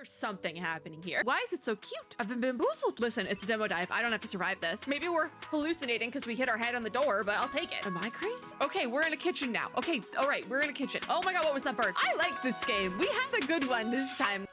There's something happening here. Why is it so cute? I've been bamboozled. Listen, it's a demo dive. I don't have to survive this. Maybe we're hallucinating because we hit our head on the door, but I'll take it. Am I crazy? Okay, we're in a kitchen now. Okay, all right, we're in a kitchen. Oh my God, what was that bird? I like this game. We had a good one this time.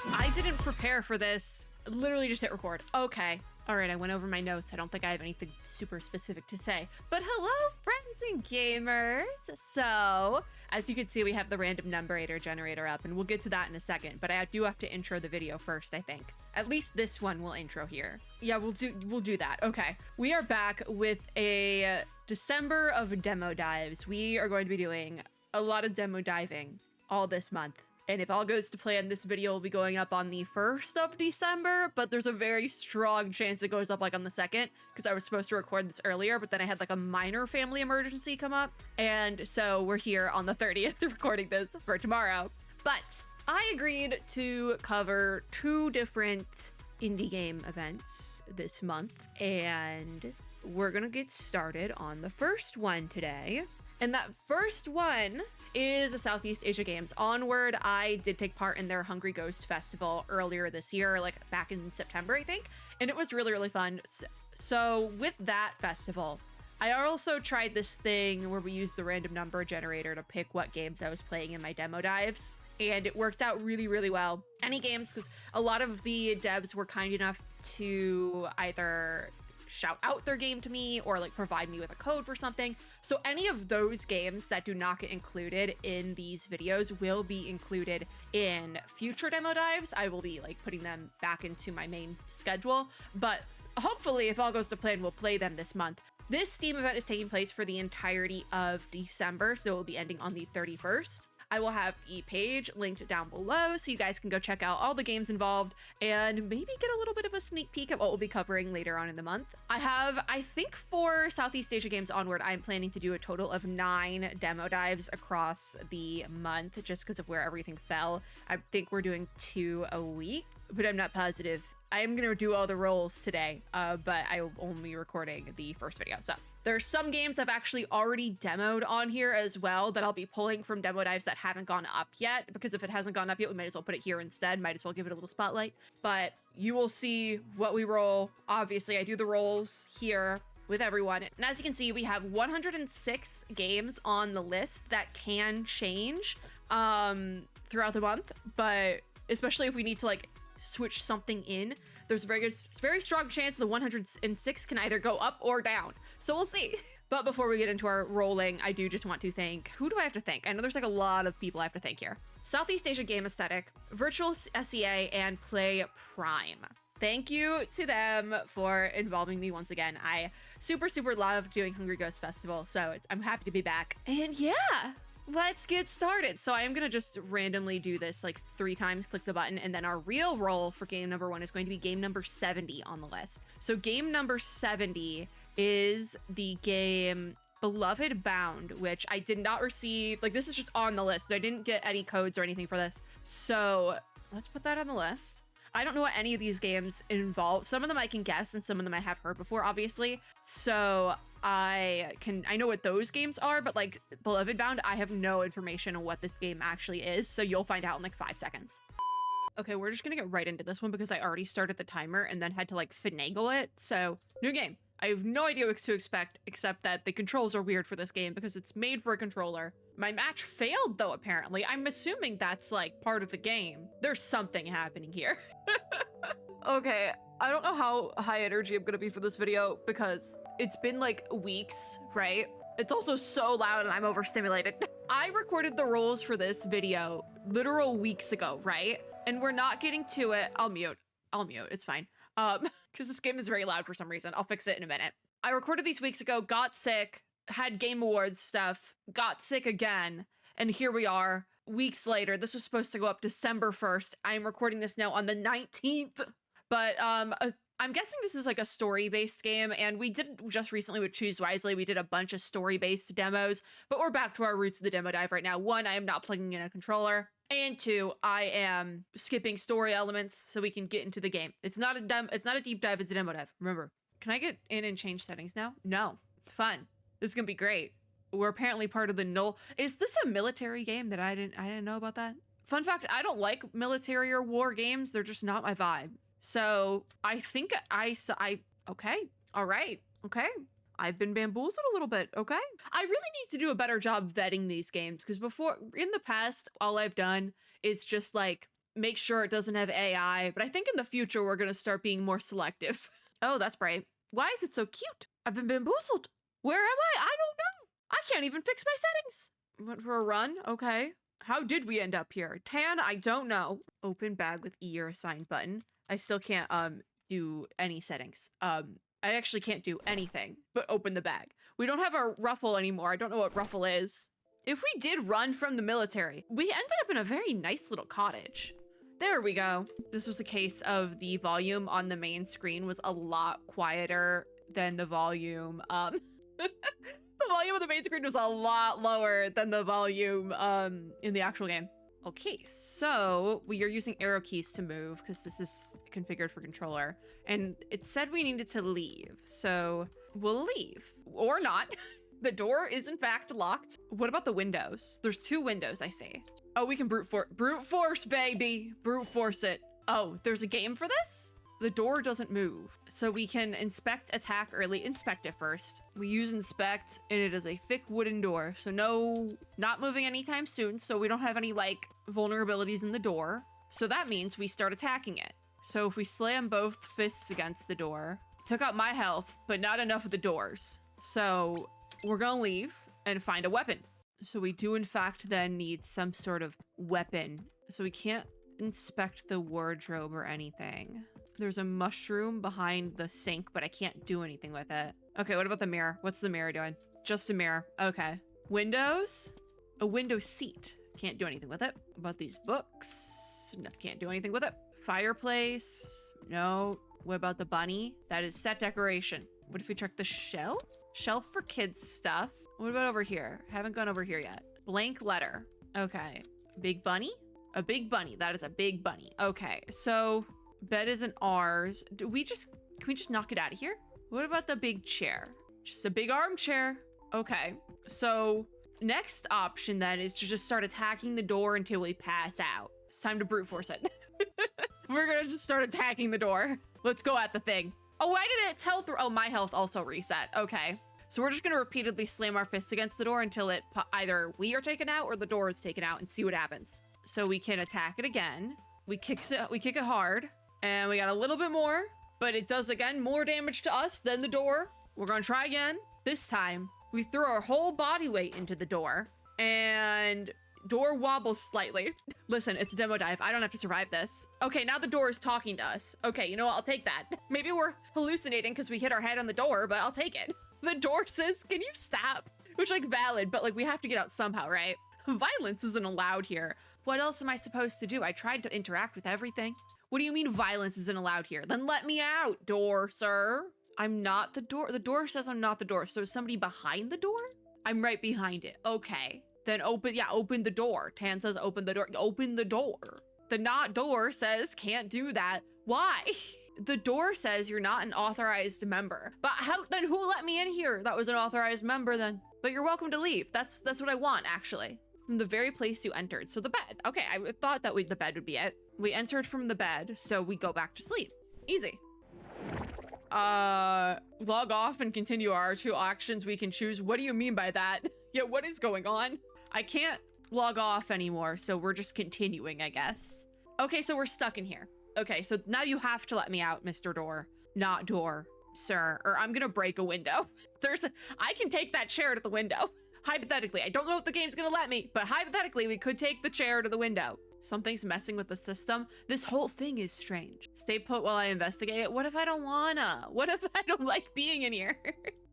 I didn't prepare for this. Literally just hit record. Okay. All right, I went over my notes. I don't think I have anything super specific to say. But hello, friends and gamers. So, as you can see, we have the random numerator generator up, and we'll get to that in a second. But I do have to intro the video first, I think. At least this one will intro here. Yeah, we'll do that. Okay. We are back with a December of demo dives. We are going to be doing a lot of demo diving all this month. And if all goes to plan, this video will be going up on the 1st of December, but there's a very strong chance it goes up like on the 2nd, because I was supposed to record this earlier, but then I had like a minor family emergency come up. And so we're here on the 30th recording this for tomorrow. But I agreed to cover 2 different indie game events this month, and we're gonna get started on the first one today. And that first one is a Southeast Asia Games. Onward, I did take part in their Hungry Ghost Festival earlier this year, like back in September, I think. And it was really, really fun. So with that festival, I also tried this thing where we used the random number generator to pick what games I was playing in my demo dives. And it worked out really, really well. Any games, because a lot of the devs were kind enough to either shout out their game to me or like provide me with a code for something. So any of those games that do not get included in these videos will be included in future demo dives. I will be like putting them back into my main schedule, but hopefully if all goes to plan, we'll play them this month. This Steam event is taking place for the entirety of December, so it will be ending on the 31st. I will have the page linked down below so you guys can go check out all the games involved and maybe get a little bit of a sneak peek at what we'll be covering later on in the month. I think for Southeast Asia Games Onward, I'm planning to do a total of 9 demo dives across the month just because of where everything fell. I think we're doing 2 a week, but I'm not positive. I am going to do all the roles today, but I will only be recording the first video. So there's some games I've actually already demoed on here as well that I'll be pulling from demo dives that haven't gone up yet, because if it hasn't gone up yet, we might as well put it here instead. Might as well give it a little spotlight. But you will see what we roll. Obviously, I do the rolls here with everyone. And as you can see, we have 106 games on the list that can change throughout the month. But especially if we need to like switch something in, there's a very strong chance the 106 can either go up or down. So we'll see. But before we get into our rolling, I do just want to thank, who do I have to thank? I know there's like a lot of people I have to thank here. Southeast Asia Gamethetic, VirtualSEA, and PlayPrime. Thank you to them for involving me once again. I super love doing Hungry Ghost Festival, so I'm happy to be back. And yeah, let's get started. So I am gonna just randomly do this like 3 times, click the button, and then our real roll for game number 1 is going to be game number 70 on the list. So game number 70 is the game Beloved Bound, which I did not receive. Like, this is just on the list. So I didn't get any codes or anything for this. So let's put that on the list. I don't know what any of these games involve. Some of them I can guess, and some of them I have heard before, obviously. So I know what those games are, but like Beloved Bound, I have no information on what this game actually is. So you'll find out in like 5 seconds. Okay, we're just gonna get right into this one because I already started the timer and then had to like finagle it. So new game. I have no idea what to expect, except that the controls are weird for this game because it's made for a controller. My match failed though, apparently. I'm assuming that's like part of the game. There's something happening here. Okay, I don't know how high energy I'm gonna be for this video because it's been like weeks, right? It's also so loud and I'm overstimulated. I recorded the rolls for this video literal weeks ago, right? And we're not getting to it. I'll mute, it's fine. Because this game is very loud for some reason. I'll fix it in a minute. I recorded these weeks ago, got sick, had Game Awards stuff, got sick again, and here we are, weeks later. This was supposed to go up December 1st. I'm recording this now on the 19th. But I'm guessing this is like a story-based game, and we did just recently with Choose Wisely, we did a bunch of story-based demos, but we're back to our roots of the demo dive right now. 1, I am not plugging in a controller. And 2, I am skipping story elements so we can get into the game. It's not a deep dive, it's a demo dive. Remember. Can I get in and change settings now? No. Fun. This is gonna be great. We're apparently part of the null. Is this a military game that I didn't know about that? Fun fact, I don't like military or war games. They're just not my vibe. So I think okay, all right, okay. I've been bamboozled a little bit, okay? I really need to do a better job vetting these games because before, in the past, all I've done is just like make sure it doesn't have AI, but I think in the future we're gonna start being more selective. Oh, that's bright. Why is it so cute? I've been bamboozled. Where am I? I don't know. I can't even fix my settings. Went for a run, okay. How did we end up here? Tan, I don't know. Open bag with E or assigned button. I still can't do any settings. I actually can't do anything but open the bag. We don't have our ruffle anymore. I don't know what ruffle is. If we did run from the military, we ended up in a very nice little cottage. There we go. This was a case of the volume on the main screen was a lot quieter than the volume. The volume of the main screen was a lot lower than the volume in the actual game. Okay, so we are using arrow keys to move because this is configured for controller. And it said we needed to leave, so we'll leave. Or not. The door is in fact locked. What about the windows? There's 2 windows, I see. Oh, we can brute force, baby. Brute force it. Oh, there's a game for this? The door doesn't move. So we can inspect, attack early. Inspect it first. We use inspect, and it is a thick wooden door. So no, not moving anytime soon. So we don't have any like vulnerabilities in the door. So that means we start attacking it. So if we slam both fists against the door, took out my health, but not enough of the doors. So we're gonna leave and find a weapon. So we do in fact then need some sort of weapon. So we can't inspect the wardrobe or anything. There's a mushroom behind the sink, but I can't do anything with it. Okay, what about the mirror? What's the mirror doing? Just a mirror. Okay. Windows? A window seat. Can't do anything with it. What about these books? No, can't do anything with it. Fireplace? No. What about the bunny? That is set decoration. What if we check the shelf? Shelf for kids stuff. What about over here? Haven't gone over here yet. Blank letter. Okay. Big bunny? A big bunny. That is a big bunny. Okay, so bed isn't ours. Can we just knock it out of here? What about the big chair? Just a big armchair. Okay, so next option then is to just start attacking the door until we pass out. It's time to brute force it. We're gonna just start attacking the door. Let's go at the thing. Oh, why did it tell through? Oh, my health also reset. Okay. So we're just gonna repeatedly slam our fists against the door until it either we are taken out or the door is taken out and see what happens. So we can attack it again. We kick it hard, and we got a little bit more, but it does again more damage to us than the door. We're gonna try again. This time, we throw our whole body weight into the door, and door wobbles slightly. Listen, it's a demo dive. I don't have to survive this. Okay, now the door is talking to us. Okay, you know what? I'll take that. Maybe we're hallucinating because we hit our head on the door, but I'll take it. The door says, can you stop? Which, like, valid, but, like, we have to get out somehow, right? Violence isn't allowed here. What else am I supposed to do? I tried to interact with everything. What do you mean violence isn't allowed here? Then let me out, door, sir. I'm not the door. The door says I'm not the door. So is somebody behind the door? I'm right behind it. Okay. Then open the door. Tan says open the door. Open the door. The not door says can't do that. Why? The door says you're not an authorized member. But then who let me in here? That was an authorized member then. But you're welcome to leave. That's what I want, actually. From the very place you entered. So the bed. Okay, I thought that the bed would be it. We entered from the bed, so we go back to sleep. Easy. Log off and continue our 2 actions we can choose. What do you mean by that? Yeah, what is going on? I can't log off anymore, so we're just continuing, I guess. Okay, so we're stuck in here. Okay, so now you have to let me out, Mr. Door. Not door, sir, or I'm gonna break a window. I can take that chair to the window. Hypothetically, I don't know if the game's gonna let me, but hypothetically, we could take the chair to the window. Something's messing with the system. This whole thing is strange. Stay put while I investigate it. What if I don't wanna? What if I don't like being in here?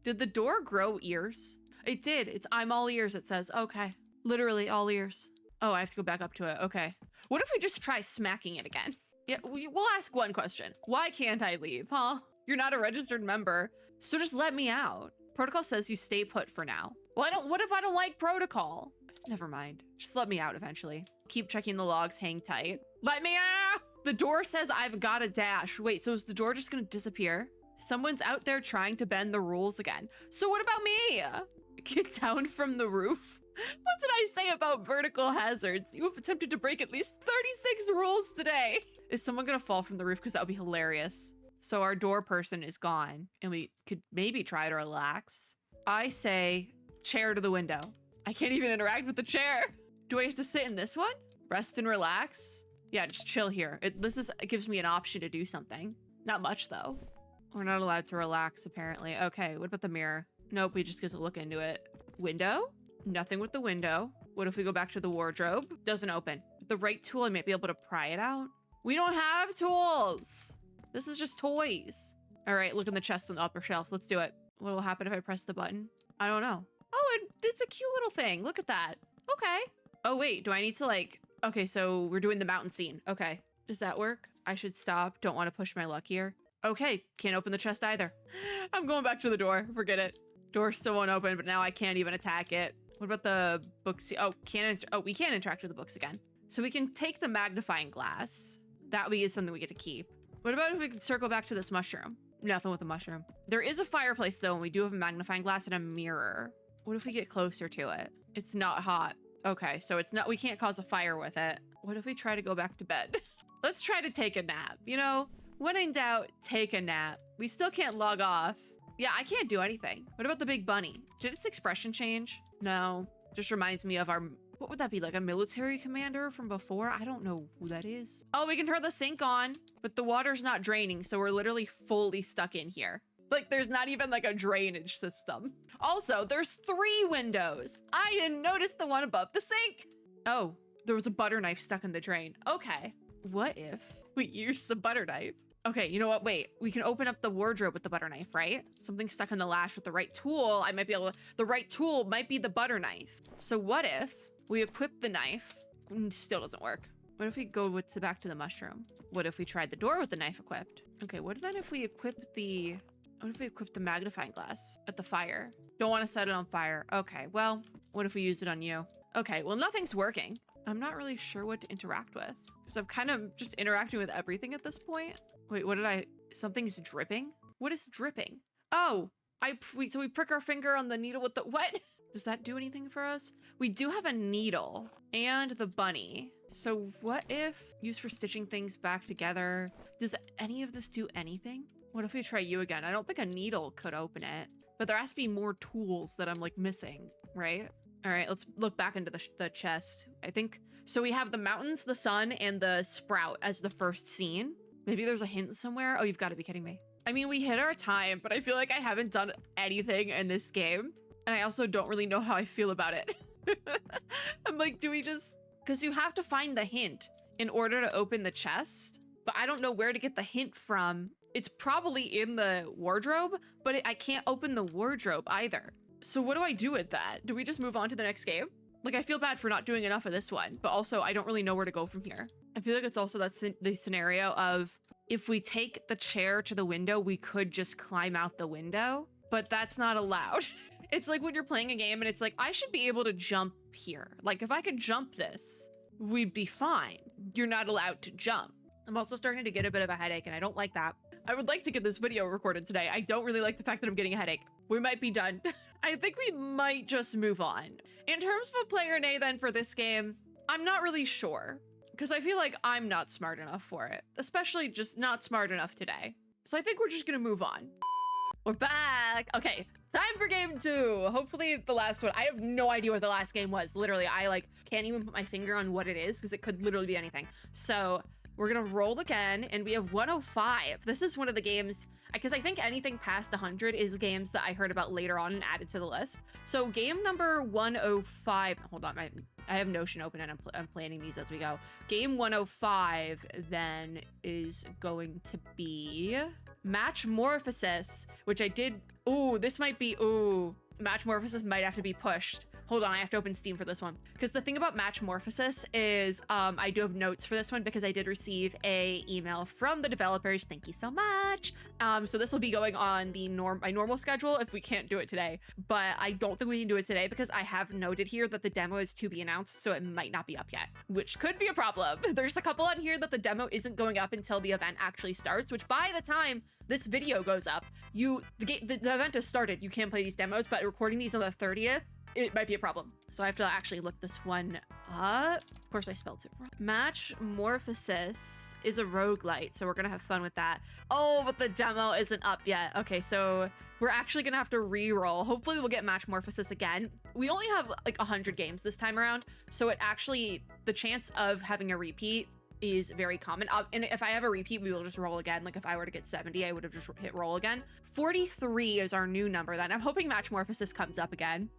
Did the door grow ears? It did. I'm all ears, it says. Okay. Literally all ears. Oh, I have to go back up to it. Okay. What if we just try smacking it again? Yeah, we'll ask one question. Why can't I leave, huh? You're not a registered member, so just let me out. Protocol says you stay put for now. Well, what if I don't like protocol? Never mind. Just let me out eventually. Keep checking the logs, hang tight. Let me out! The door says I've got to dash. Wait, so is the door just gonna disappear? Someone's out there trying to bend the rules again. So what about me? Get down from the roof. What did I say about vertical hazards? You have attempted to break at least 36 rules today. Is someone gonna fall from the roof? Because that would be hilarious. So our door person is gone and we could maybe try to relax. I say chair to the window. I can't even interact with the chair. Do I have to sit in this one? Rest and relax? Yeah, just chill here. It gives me an option to do something. Not much though. We're not allowed to relax apparently. Okay, what about the mirror? Nope, we just get to look into it. Window? Nothing with the window. What if we go back to the wardrobe? Doesn't open. With the right tool, I might be able to pry it out. We don't have tools. This is just toys. All right, look in the chest on the upper shelf. Let's do it. What will happen if I press the button? I don't know. Oh, it's a cute little thing. Look at that. Okay. Oh, wait, do I need to like... Okay, so we're doing the mountain scene. Okay, does that work? I should stop. Don't want to push my luck here. Okay, can't open the chest either. I'm going back to the door. Forget it. Door still won't open, but now I can't even attack it. What about the books? Oh, we can interact with the books again. So we can take the magnifying glass. That is something we get to keep. What about if we could circle back to this mushroom? Nothing with the mushroom. There is a fireplace though, and we do have a magnifying glass and a mirror. What if we get closer to it? It's not hot. Okay, so we can't cause a fire with it. What if we try to go back to bed? Let's try to take a nap. You know, when in doubt, take a nap. We still can't log off. Yeah, I can't do anything. What about the big bunny? Did its expression change? No, just reminds me of our, what would that be, like a military commander from before? I don't know who that is. Oh, we can turn the sink on, but the water's not draining, so we're literally fully stuck in here. Like there's not even like a drainage system. Also, there's 3 windows. I didn't notice the one above the sink. Oh, there was a butter knife stuck in the drain. Okay, what if we use the butter knife? Okay, you know what? Wait, we can open up the wardrobe with the butter knife, right? Something stuck in the lash with the right tool. I might be able to, the right tool might be the butter knife. So what if we equip the knife? Still doesn't work. What if we go back to the mushroom? What if we tried the door with the knife equipped? Okay, what then if we equip the magnifying glass at the fire? Don't want to set it on fire. Okay, well, what if we use it on you? Okay, well, nothing's working. I'm not really sure what to interact with because I'm kind of just interacting with everything at this point. Wait, something's dripping? What is dripping? Oh, so we prick our finger on the needle with the, what? Does that do anything for us? We do have a needle and the bunny. So what if used for stitching things back together? Does any of this do anything? What if we try you again? I don't think a needle could open it, but there has to be more tools that I'm like missing, right? All right, let's look back into the chest. I think, so we have the mountains, the sun, and the sprout as the first scene. Maybe there's a hint somewhere. Oh, you've got to be kidding me. I mean, we hit our time, but I feel like I haven't done anything in this game. And I also don't really know how I feel about it. I'm like, do we just, because you have to find the hint in order to open the chest, but I don't know where to get the hint from. It's probably in the wardrobe, but I can't open the wardrobe either. So what do I do with that? Do we just move on to the next game? Like, I feel bad for not doing enough of this one, but also I don't really know where to go from here. I feel like it's also the scenario of if we take the chair to the window, we could just climb out the window, but that's not allowed. It's like when you're playing a game and it's like, I should be able to jump here. Like if I could jump this, we'd be fine. You're not allowed to jump. I'm also starting to get a bit of a headache and I don't like that. I would like to get this video recorded today. I don't really like the fact that I'm getting a headache. We might be done. I think we might just move on. In terms of a player nay then for this game, I'm not really sure because I feel like I'm not smart enough for it, especially just not smart enough today. So I think we're just gonna move on. We're back. Okay, time for game 2. Hopefully the last one. I have no idea what the last game was. Literally, I like can't even put my finger on what it is because it could literally be anything. So we're gonna roll again and we have 105. This is one of the games, because I think anything past 100 is games that I heard about later on and added to the list. So game number 105, hold on, I have Notion open and I'm planning these as we go. Game 105 then is going to be Matchmorphosis, which I did, ooh, this might be, ooh, Matchmorphosis might have to be pushed. Hold on, I have to open Steam for this one. Because the thing about Matchmorphosis is I do have notes for this one because I did receive a email from the developers. Thank you so much. So this will be going on the my normal schedule if we can't do it today. But I don't think we can do it today because I have noted here that the demo is to be announced, so it might not be up yet, which could be a problem. There's a couple on here that the demo isn't going up until the event actually starts, which by the time this video goes up, the event has started. You can't play these demos, but recording these on the 30th, it might be a problem. So I have to actually look this one up. Of course I spelled it wrong. Matchmorphosis is a roguelite, so we're gonna have fun with that. Oh, but the demo isn't up yet. Okay, so we're actually gonna have to re-roll. Hopefully we'll get Matchmorphosis again. We only have like 100 games this time around, so it actually, the chance of having a repeat is very common. And if I have a repeat, we will just roll again. Like if I were to get 70, I would have just hit roll again. 43 is our new number then. I'm hoping Matchmorphosis comes up again.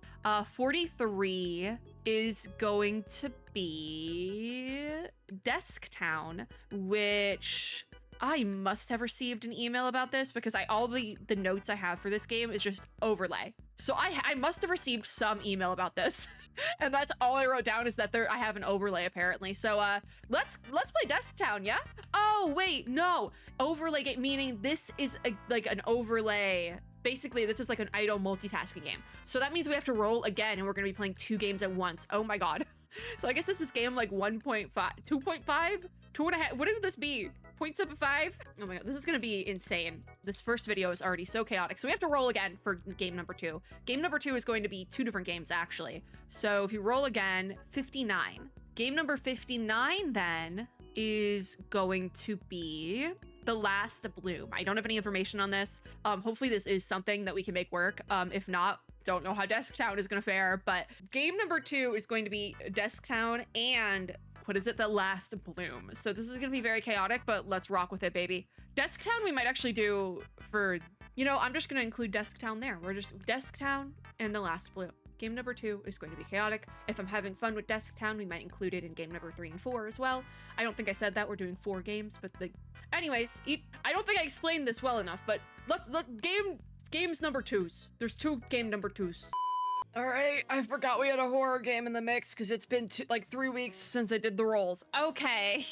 43 is going to be Desktown, which I must have received an email about this because all the notes I have for this game is just overlay. So I must have received some email about this. And that's all I wrote down is that I have an overlay apparently. So let's play Desktown, yeah? Oh wait, no. Overlay game, meaning this is like an overlay. Basically, this is like an idle multitasking game. So that means we have to roll again and we're gonna be playing 2 games at once. Oh my God. So I guess this is game like 1.5, 2.5, 2.5, what would this be? 0.75? Oh my God, this is gonna be insane. This first video is already so chaotic. So we have to roll again for game number 2. Game number 2 is going to be 2 different games actually. So if you roll again, 59. Game number 59 then is going to be The Last Bloom. I don't have any information on this. Hopefully this is something that we can make work. If not, don't know how Desktown is gonna fare, but game number 2 is going to be Desktown and what is it? The Last Bloom. So this is gonna be very chaotic, but let's rock with it, baby. Desktown we might actually do for, you know, I'm just gonna include Desktown there. We're just Desktown and The Last Bloom. Game number 2 is going to be chaotic. If I'm having fun with Desktown, we might include it in game number 3 and 4 as well. I don't think I said that we're doing 4 games, but anyways, I don't think I explained this well enough, but games number 2s. There's 2 game number 2s. All right, I forgot we had a horror game in the mix because it's been like 3 weeks since I did the rolls. Okay,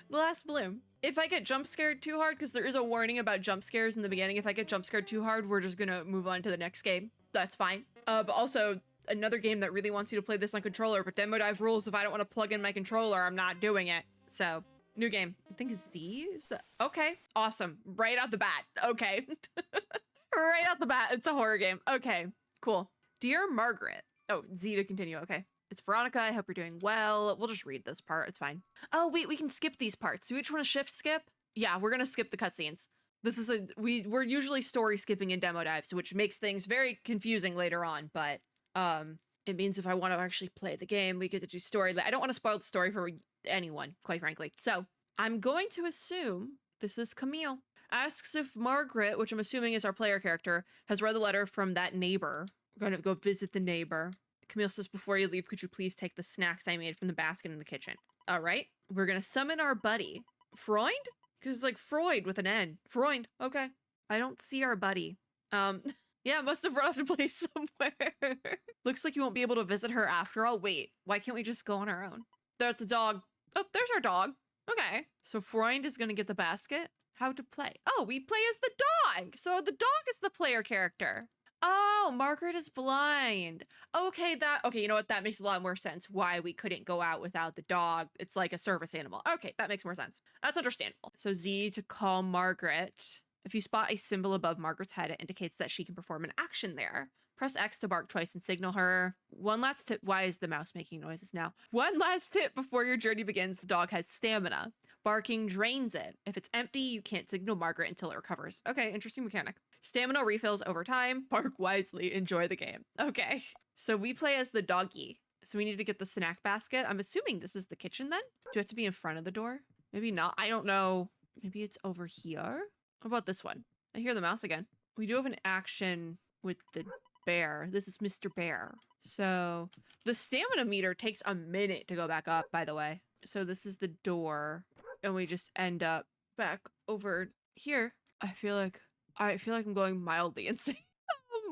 The Last Bloom. If I get jump scared too hard, because there is a warning about jump scares in the beginning, if I get jump scared too hard, we're just gonna move on to the next game. That's fine. But also, another game that really wants you to play this on controller, but Demo Dive rules if I don't want to plug in my controller, I'm not doing it. So, new game. I think Z is the... Okay, awesome. Right out the bat. Okay. Right out the bat, it's a horror game. Okay, cool. Dear Margaret. Oh, Z to continue, okay. It's Veronica, I hope you're doing well. We'll just read this part, it's fine. Oh, wait, we can skip these parts. Do we just want to shift skip? Yeah, we're gonna skip the cutscenes. This is we're usually story skipping in Demo Dives, which makes things very confusing later on, but it means if I want to actually play the game, we get to do story. I don't want to spoil the story for anyone, quite frankly. So I'm going to assume this is Camille. Asks if Margaret, which I'm assuming is our player character, has read the letter from that neighbor. We're going to go visit the neighbor. Camille says, before you leave, could you please take the snacks I made from the basket in the kitchen? All right. We're going to summon our buddy. Freud? Because it's like Freud with an N. Freud. Okay. I don't see our buddy. Yeah, must have run off to play somewhere. Looks like you won't be able to visit her after all. Wait, why can't we just go on our own? There's a dog. Oh, there's our dog. Okay. So Freud is going to get the basket. How to play? Oh, we play as the dog. So the dog is the player character. Oh, Margaret is blind. Okay, you know what? That makes a lot more sense why we couldn't go out without the dog. It's like a service animal. Okay, that makes more sense. That's understandable. So Z to call Margaret. If you spot a symbol above Margaret's head, it indicates that she can perform an action there. Press X to bark twice and signal her. One last tip. Why is the mouse making noises now? One last tip before your journey begins. The dog has stamina. Barking drains it. If it's empty, you can't signal Margaret until it recovers. Okay, interesting mechanic. Stamina refills over time. Bark wisely. Enjoy the game. Okay, so we play as the doggy. So we need to get the snack basket. I'm assuming this is the kitchen then? Do you have to be in front of the door? Maybe not. I don't know. Maybe it's over here? What about this one? I hear the mouse again. We do have an action with the bear. This is Mr. Bear. So the stamina meter takes a minute to go back up, by the way. So this is the door. And we just end up back over here. I feel like I'm going mildly insane.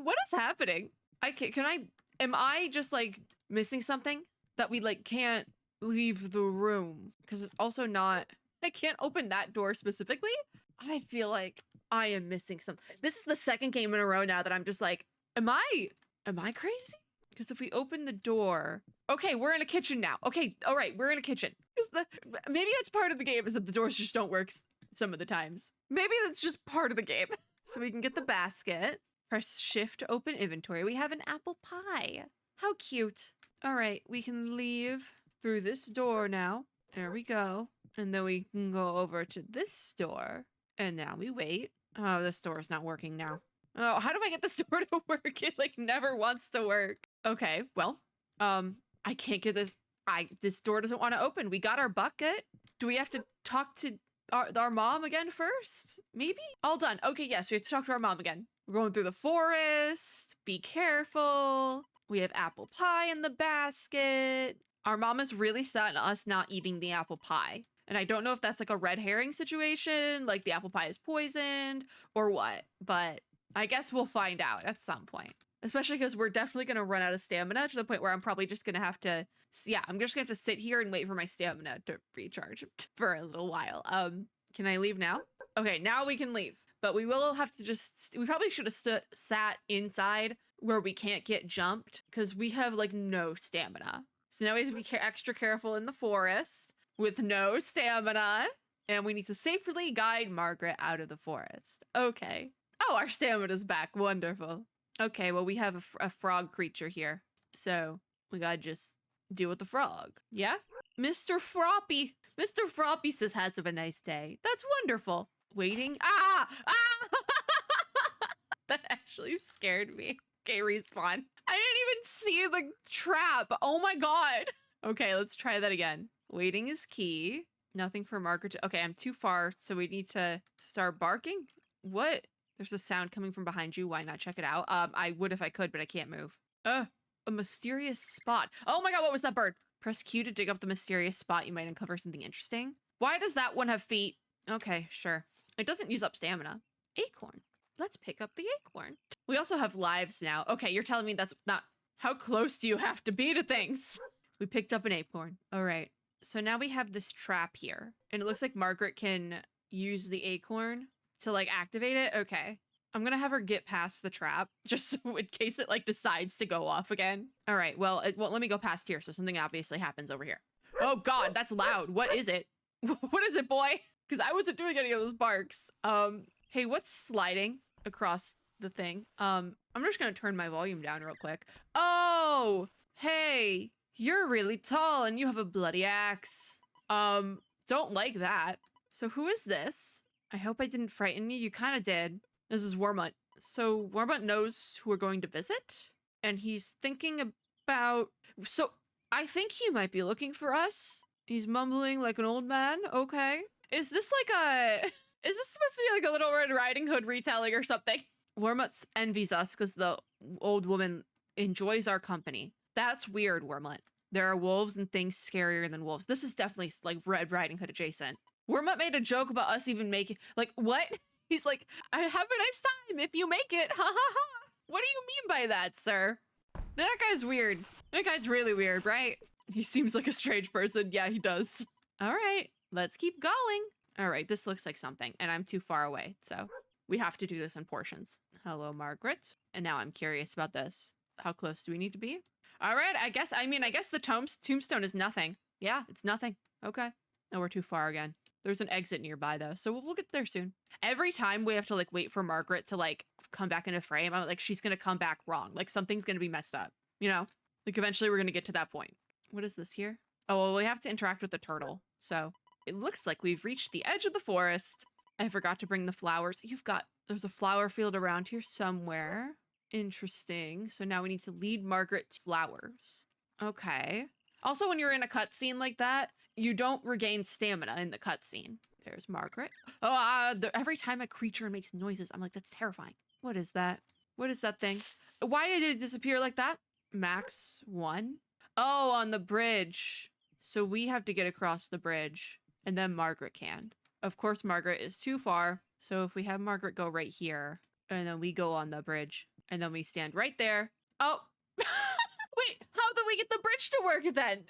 What is happening? Am I just like missing something that we like can't leave the room? Because it's also not, I can't open that door specifically. I feel like I am missing something. This is the second game in a row now that I'm just like, am I crazy? Because if we open the door, okay, we're in a kitchen now. Okay, all right, we're in a kitchen. Maybe that's part of the game is that the doors just don't work some of the times. Maybe that's just part of the game. So we can get the basket. Press shift to open inventory. We have an apple pie. How cute. All right, we can leave through this door now. There we go. And then we can go over to this door. And now we wait. Oh, this door is not working now. Oh, how do I get this door to work? It like never wants to work. Okay, well, I can't get this. This door doesn't want to open. We got our bucket. Do we have to talk to our mom again first? Maybe? All done. Okay, yes, we have to talk to our mom again. We're going through the forest. Be careful. We have apple pie in the basket. Our mom is really set on us not eating the apple pie. And I don't know if that's like a red herring situation, like the apple pie is poisoned or what, but I guess we'll find out at some point. Especially because we're definitely going to run out of stamina to the point where I'm probably just going to have to, yeah, I'm just going to have to sit here and wait for my stamina to recharge for a little while. Can I leave now? Okay, now we can leave. But we will have to we probably should have sat inside where we can't get jumped because we have like no stamina. So now we have to be extra careful in the forest with no stamina. And we need to safely guide Margaret out of the forest. Okay. Oh, our stamina's back. Wonderful. Okay, well, we have a frog creature here. So we gotta just deal with the frog. Yeah? Mr. Froppy. Mr. Froppy says, have a nice day. That's wonderful. Waiting. Ah! That actually scared me. Okay, respawn. I didn't even see the trap. Oh my god. Okay, let's try that again. Waiting is key. Nothing for Margaret to... Okay, I'm too far, so we need to start barking? What? There's a sound coming from behind you. Why not check it out? I would if I could, but I can't move. A mysterious spot. Oh my god, what was that bird? Press Q to dig up the mysterious spot. You might uncover something interesting. Why does that one have feet? Okay, sure. It doesn't use up stamina. Acorn. Let's pick up the acorn. We also have lives now. Okay, you're telling me that's not... How close do you have to be to things? We picked up an acorn. All right. So now we have this trap here. And it looks like Margaret can use the acorn to like activate it. Okay. I'm gonna have her get past the trap just so in case it like decides to go off again. All right. Well, it won't let me go past here. So something obviously happens over here. Oh God, that's loud. What is it? What is it, boy? Because I wasn't doing any of those barks. Hey, what's sliding across the thing? I'm just gonna turn my volume down real quick. Oh, hey, you're really tall and you have a bloody axe. Don't like that. So who is this? I hope I didn't frighten you. You kind of did. This is Wormut. So Wormut knows who we're going to visit, and he's thinking about... So I think he might be looking for us. He's mumbling like an old man. Okay. Is this like a... Is this supposed to be like a Little Red Riding Hood retelling or something? Wormut envies us because the old woman enjoys our company. That's weird, Wormut. There are wolves and things scarier than wolves. This is definitely like Red Riding Hood adjacent. Wormut made a joke about us even making... Like, what? He's like, I have a nice time if you make it. Ha ha ha. What do you mean by that, sir? That guy's weird. That guy's really weird, right? He seems like a strange person. Yeah, he does. All right, let's keep going. All right, this looks like something, and I'm too far away, so we have to do this in portions. Hello, Margaret. And now I'm curious about this. How close do we need to be? All right, I guess the tombstone is nothing. Yeah, it's nothing. Okay. No, we're too far again. There's an exit nearby though, so we'll get there soon. Every time we have to like wait for Margaret to like come back into frame, I'm like, she's gonna come back wrong. Like something's gonna be messed up, you know? Like eventually we're gonna get to that point. What is this here? Oh, well, we have to interact with the turtle. So it looks like we've reached the edge of the forest. I forgot to bring the flowers. There's a flower field around here somewhere. Interesting. So now we need to lead Margaret to flowers. Okay. Also, when you're in a cutscene like that, you don't regain stamina in the cutscene. There's Margaret. Oh, every time a creature makes noises, I'm like, that's terrifying. What is that? What is that thing? Why did it disappear like that? Max 1? Oh, on the bridge. So we have to get across the bridge, and then Margaret can. Of course, Margaret is too far. So if we have Margaret go right here, and then we go on the bridge, and then we stand right there. Oh, wait, how did we get the bridge to work then?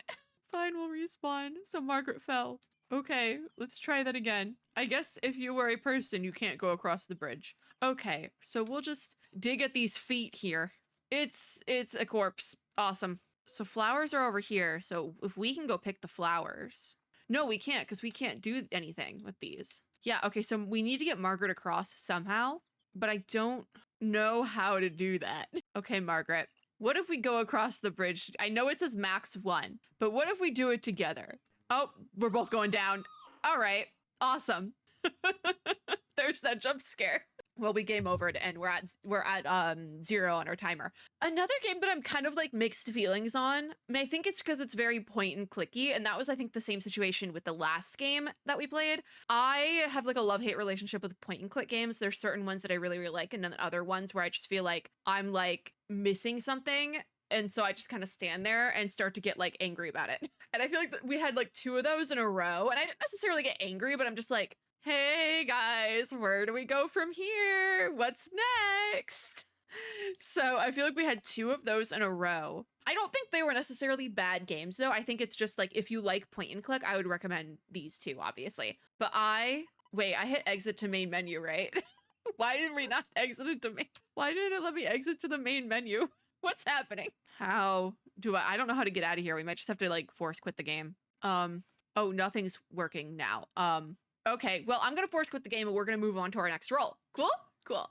Fine, we'll respawn. So Margaret fell. Okay, let's try that again. I guess if you were a person, you can't go across the bridge. Okay, so we'll just dig at these feet here. It's a corpse. Awesome. So flowers are over here. So if we can go pick the flowers. No, we can't because we can't do anything with these. Yeah, okay, so we need to get Margaret across somehow, but I don't know how to do that. Okay, Margaret. What if we go across the bridge? I know it says max 1, but what if we do it together? Oh, we're both going down. All right, awesome. There's that jump scare. Well, we game overed and we're at 0 on our timer. Another game that I'm kind of like mixed feelings on, and I think it's because it's very point and clicky, and that was I think the same situation with the last game that we played. I have like a love-hate relationship with point and click games. There's certain ones that I really, really like, and then other ones where I just feel like I'm like missing something, and so I just kind of stand there and start to get like angry about it. And I feel like we had like 2 of those in a row, and I didn't necessarily get angry, but I'm just like, hey guys, where do we go from here? What's next? So I feel like we had 2 of those in a row. I don't think they were necessarily bad games though. I think it's just like, if you like point and click, I would recommend these 2, obviously. But wait, I hit exit to main menu, right? Why did we not exit it to main? Why didn't it let me exit to the main menu? What's happening? How do I don't know how to get out of here. We might just have to like force quit the game. Oh, nothing's working now. Okay, well, I'm gonna force quit the game and we're gonna move on to our next role. Cool? Cool.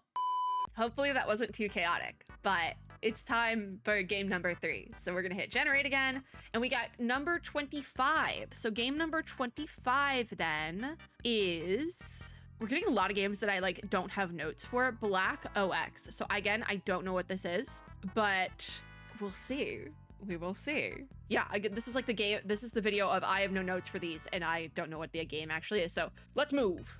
Hopefully that wasn't too chaotic, but it's time for game number 3. So we're gonna hit generate again, and we got number 25. So game number 25 then is, we're getting a lot of games that I like don't have notes for. Black OX. So again, I don't know what this is, but we'll see. We will see. Yeah, this is like the game. This is the video of I have no notes for these and I don't know what the game actually is. So let's move.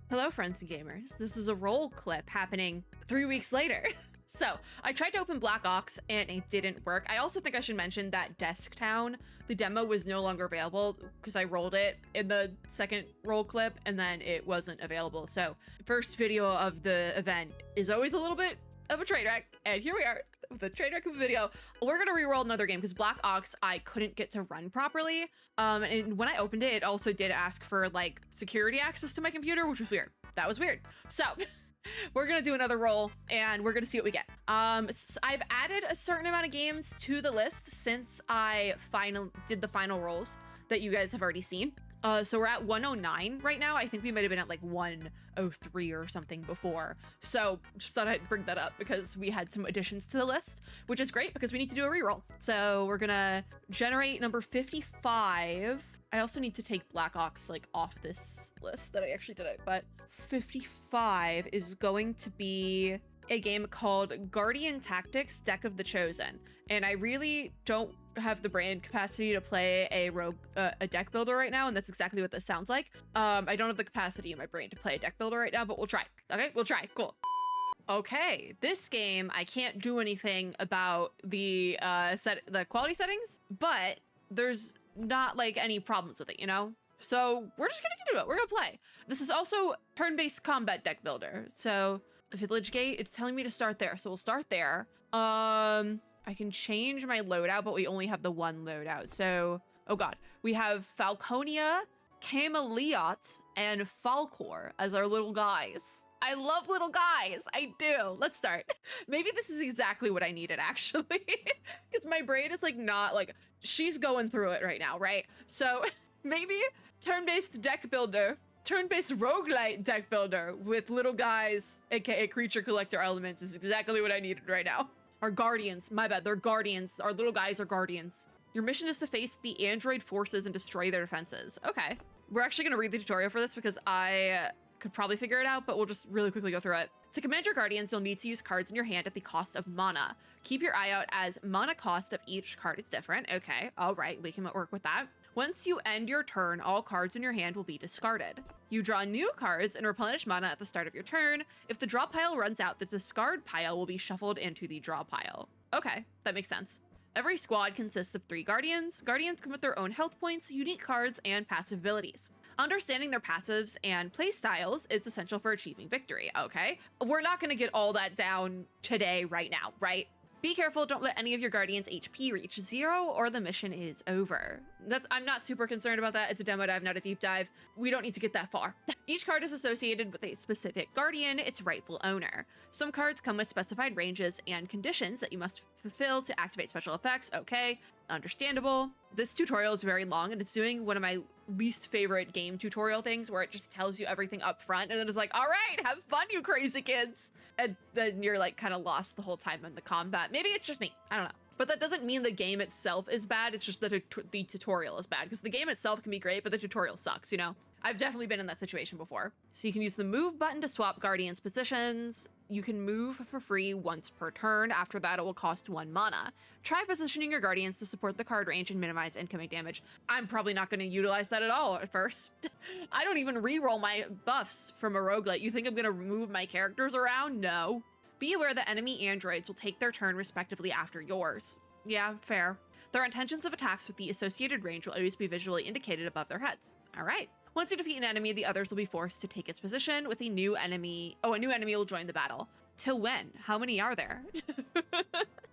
Hello, friends and gamers. This is a roll clip happening 3 weeks later. So I tried to open Black Ox and it didn't work. I also think I should mention that Desk Town, the demo was no longer available because I rolled it in the second roll clip and then it wasn't available. So first video of the event is always a little bit of a train wreck, and here we are with a train wreck of a video. We're gonna re-roll another game because Black Ox I couldn't get to run properly. And when I opened it, it also did ask for like security access to my computer, which was weird. That was weird. So we're gonna do another roll and we're gonna see what we get. I've added a certain amount of games to the list since I did the final rolls that you guys have already seen. So we're at 109 right now. I think we might have been at like 103 or something before. So just thought I'd bring that up because we had some additions to the list, which is great because we need to do a reroll. So we're gonna generate number 55. I also need to take Black Ox like off this list that I actually did it, but 55 is going to be a game called Guardian Tactics Deck of the Chosen. And I really don't have the brain capacity to play a deck builder right now, and that's exactly what this sounds like. I don't have the capacity in my brain to play a deck builder right now, but we'll try. Okay, we'll try. Cool. Okay, this game I can't do anything about the quality settings, but there's not like any problems with it, you know? So we're just gonna get into it. We're gonna play. This is also turn-based combat deck builder. So Village Gate, it's telling me to start there, so we'll start there. I can change my loadout, but we only have the one loadout. So, oh god, we have Falconia, Cameliot, and Falcor as our little guys. I love little guys, I do. Let's start. Maybe this is exactly what I needed actually, because my brain is like not like, she's going through it right now, right? So maybe turn-based deck builder, turn-based roguelite deck builder with little guys, aka creature collector elements is exactly what I needed right now. Our guardians, my bad, they're guardians. Our little guys are guardians. Your mission is to face the android forces and destroy their defenses. Okay. We're actually gonna read the tutorial for this because I could probably figure it out, but we'll just really quickly go through it. To command your guardians, you'll need to use cards in your hand at the cost of mana. Keep your eye out as mana cost of each card is different. Okay, all right, we can work with that. Once you end your turn, all cards in your hand will be discarded. You draw new cards and replenish mana at the start of your turn. If the draw pile runs out, the discard pile will be shuffled into the draw pile. Okay, that makes sense. Every squad consists of 3 guardians. Guardians come with their own health points, unique cards, and passive abilities. Understanding their passives and play styles is essential for achieving victory. Okay, we're not gonna get all that down today, right now, right? Be careful, don't let any of your guardians' HP reach 0 or the mission is over. I'm not super concerned about that. It's a demo dive, not a deep dive. We don't need to get that far. Each card is associated with a specific guardian, its rightful owner. Some cards come with specified ranges and conditions that you must fulfill to activate special effects. Okay, understandable. This tutorial is very long and it's doing one of my least favorite game tutorial things where it just tells you everything up front and then it's like, all right, have fun, you crazy kids. And then you're like kind of lost the whole time in the combat. Maybe it's just me, I don't know. But that doesn't mean the game itself is bad. It's just that the tutorial is bad, because the game itself can be great, but the tutorial sucks, you know? I've definitely been in that situation before. So you can use the move button to swap guardians positions. You can move for free once per turn. After that, it will cost 1 mana. Try positioning your guardians to support the card range and minimize incoming damage. I'm probably not going to utilize that at all at first. I don't even re-roll my buffs from a roguelite. You think I'm going to move my characters around? No. Be aware that enemy androids will take their turn respectively after yours. Yeah, fair. Their intentions of attacks with the associated range will always be visually indicated above their heads. All right. Once you defeat an enemy, the others will be forced to take its position with a new enemy. Oh, a new enemy will join the battle. Till when? How many are there?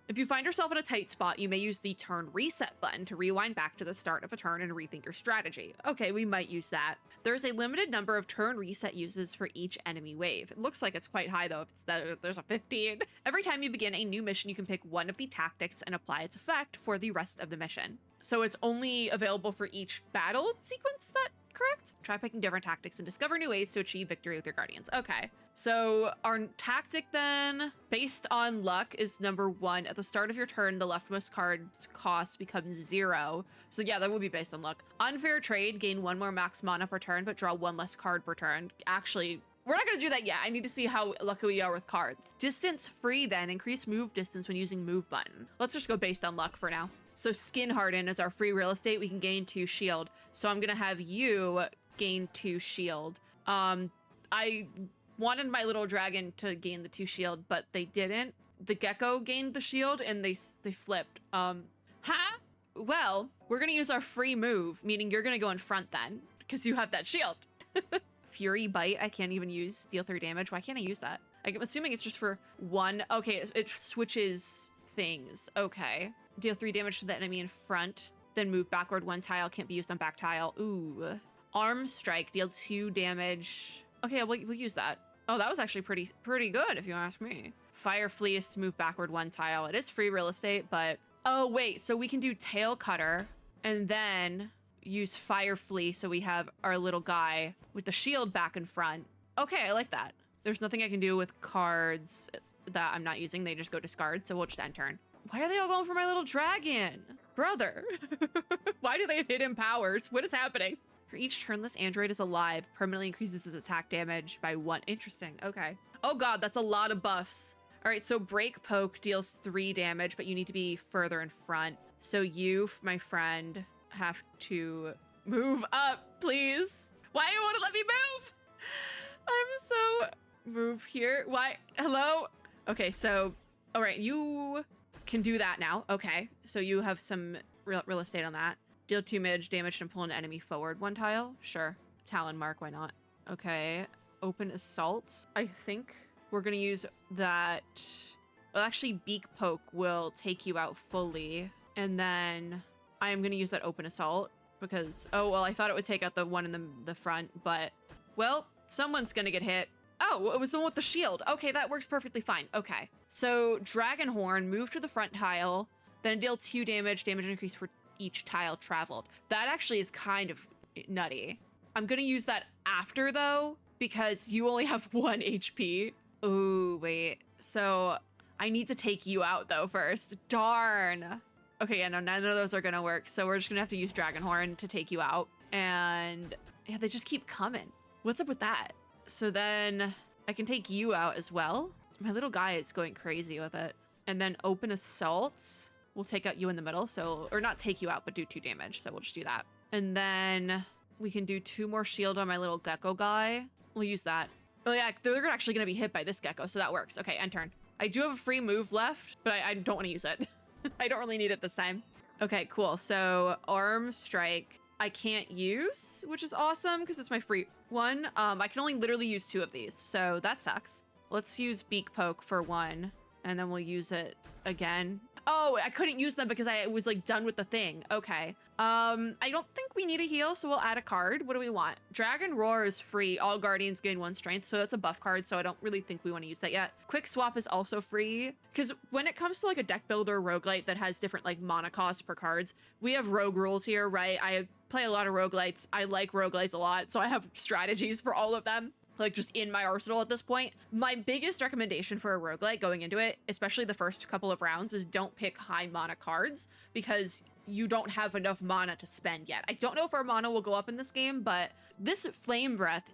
If you find yourself in a tight spot, you may use the turn reset button to rewind back to the start of a turn and rethink your strategy. Okay, we might use that. There's a limited number of turn reset uses for each enemy wave. It looks like it's quite high though, if there's a 15. Every time you begin a new mission, you can pick one of the tactics and apply its effect for the rest of the mission. So it's only available for each battle sequence, is that correct? Try picking different tactics and discover new ways to achieve victory with your guardians. Okay, so our tactic then, based on luck, is number 1. At the start of your turn, the leftmost card's cost becomes 0. So yeah, that would be based on luck. Unfair trade, gain 1 more max mana per turn, but draw 1 less card per turn. Actually, we're not gonna do that yet. I need to see how lucky we are with cards. Distance free then, increase move distance when using move button. Let's just go based on luck for now. So Skin Harden is our free real estate. We can gain 2 shield. So I'm gonna have you gain 2 shield. I wanted my little dragon to gain the 2 shield, but they didn't. The gecko gained the shield and they flipped. Huh? Well, we're gonna use our free move, meaning you're gonna go in front then, because you have that shield. Fury Bite, I can't even use, deal 3 damage. Why can't I use that? I'm assuming it's just for 1. Okay, it switches things. Okay. Deal 3 damage to the enemy in front, then move backward 1 tile, can't be used on back tile. Ooh. Arm Strike, deal 2 damage. Okay, we'll use that. Oh, that was actually pretty good if you ask me. Fire Fleece to move backward 1 tile. It is free real estate, but... Oh, wait, so we can do Tail Cutter and then use Fire Fleece so we have our little guy with the shield back in front. Okay, I like that. There's nothing I can do with cards that I'm not using. They just go discard, so we'll just end turn. Why are they all going for my little dragon? Brother. Why do they have hidden powers? What is happening? For each turn this android is alive, permanently increases his attack damage by 1. Interesting, okay. Oh god, that's a lot of buffs. All right, so Break Poke deals 3 damage, but you need to be further in front. So you, my friend, have to move up, please. Why you want to let me move? I'm so... Move here. Why? Hello? Okay, so... All right, you... can do that now. Okay, so you have some real estate on that. Deal 2 damage and pull an enemy forward 1 tile. Sure. Talon Mark, why not? Okay. Open Assault. I think we're gonna use that. Well, actually, Beak Poke will take you out fully, and then I am gonna use that Open Assault because oh well, I thought it would take out the one in the front, but well, someone's gonna get hit. Oh, it was the one with the shield. Okay, that works perfectly fine. Okay. So, Dragon Horn, move to the front tile, then deal 2 damage increase for each tile traveled. That actually is kind of nutty. I'm gonna use that after, though, because you only have 1 HP. Ooh, wait. So, I need to take you out, though, first. Darn. Okay, yeah, no, none of those are gonna work, so we're just gonna have to use Dragon Horn to take you out. And, yeah, they just keep coming. What's up with that? So then I can take you out as well. My little guy is going crazy with it. And then Open Assault will take out you in the middle. So, or not take you out, but do 2 damage. So we'll just do that. And then we can do 2 more shield on my little gecko guy. We'll use that. Oh yeah, they're actually gonna be hit by this gecko. So that works. Okay, end turn. I do have a free move left, but I don't want to use it. I don't really need it this time. Okay, cool. So Arm Strike. I can't use, which is awesome because it's my free one. I can only literally use 2 of these, so that sucks. Let's use Beak Poke for 1, and then we'll use it again. Oh, I couldn't use them because I was like done with the thing. Okay. I don't think we need a heal, so we'll add a card. What do we want? Dragon Roar is free. All guardians gain 1 strength, so that's a buff card, so I don't really think we want to use that yet. Quick Swap is also free, because when it comes to like a deck builder roguelite that has different like mana costs per cards, we have rogue rules here, right? I play a lot of roguelites. I like roguelites a lot, so I have strategies for all of them, like just in my arsenal at this point. My biggest recommendation for a roguelite going into it, especially the first couple of rounds, is don't pick high mana cards because you don't have enough mana to spend yet. I don't know if our mana will go up in this game, but this Flame Breath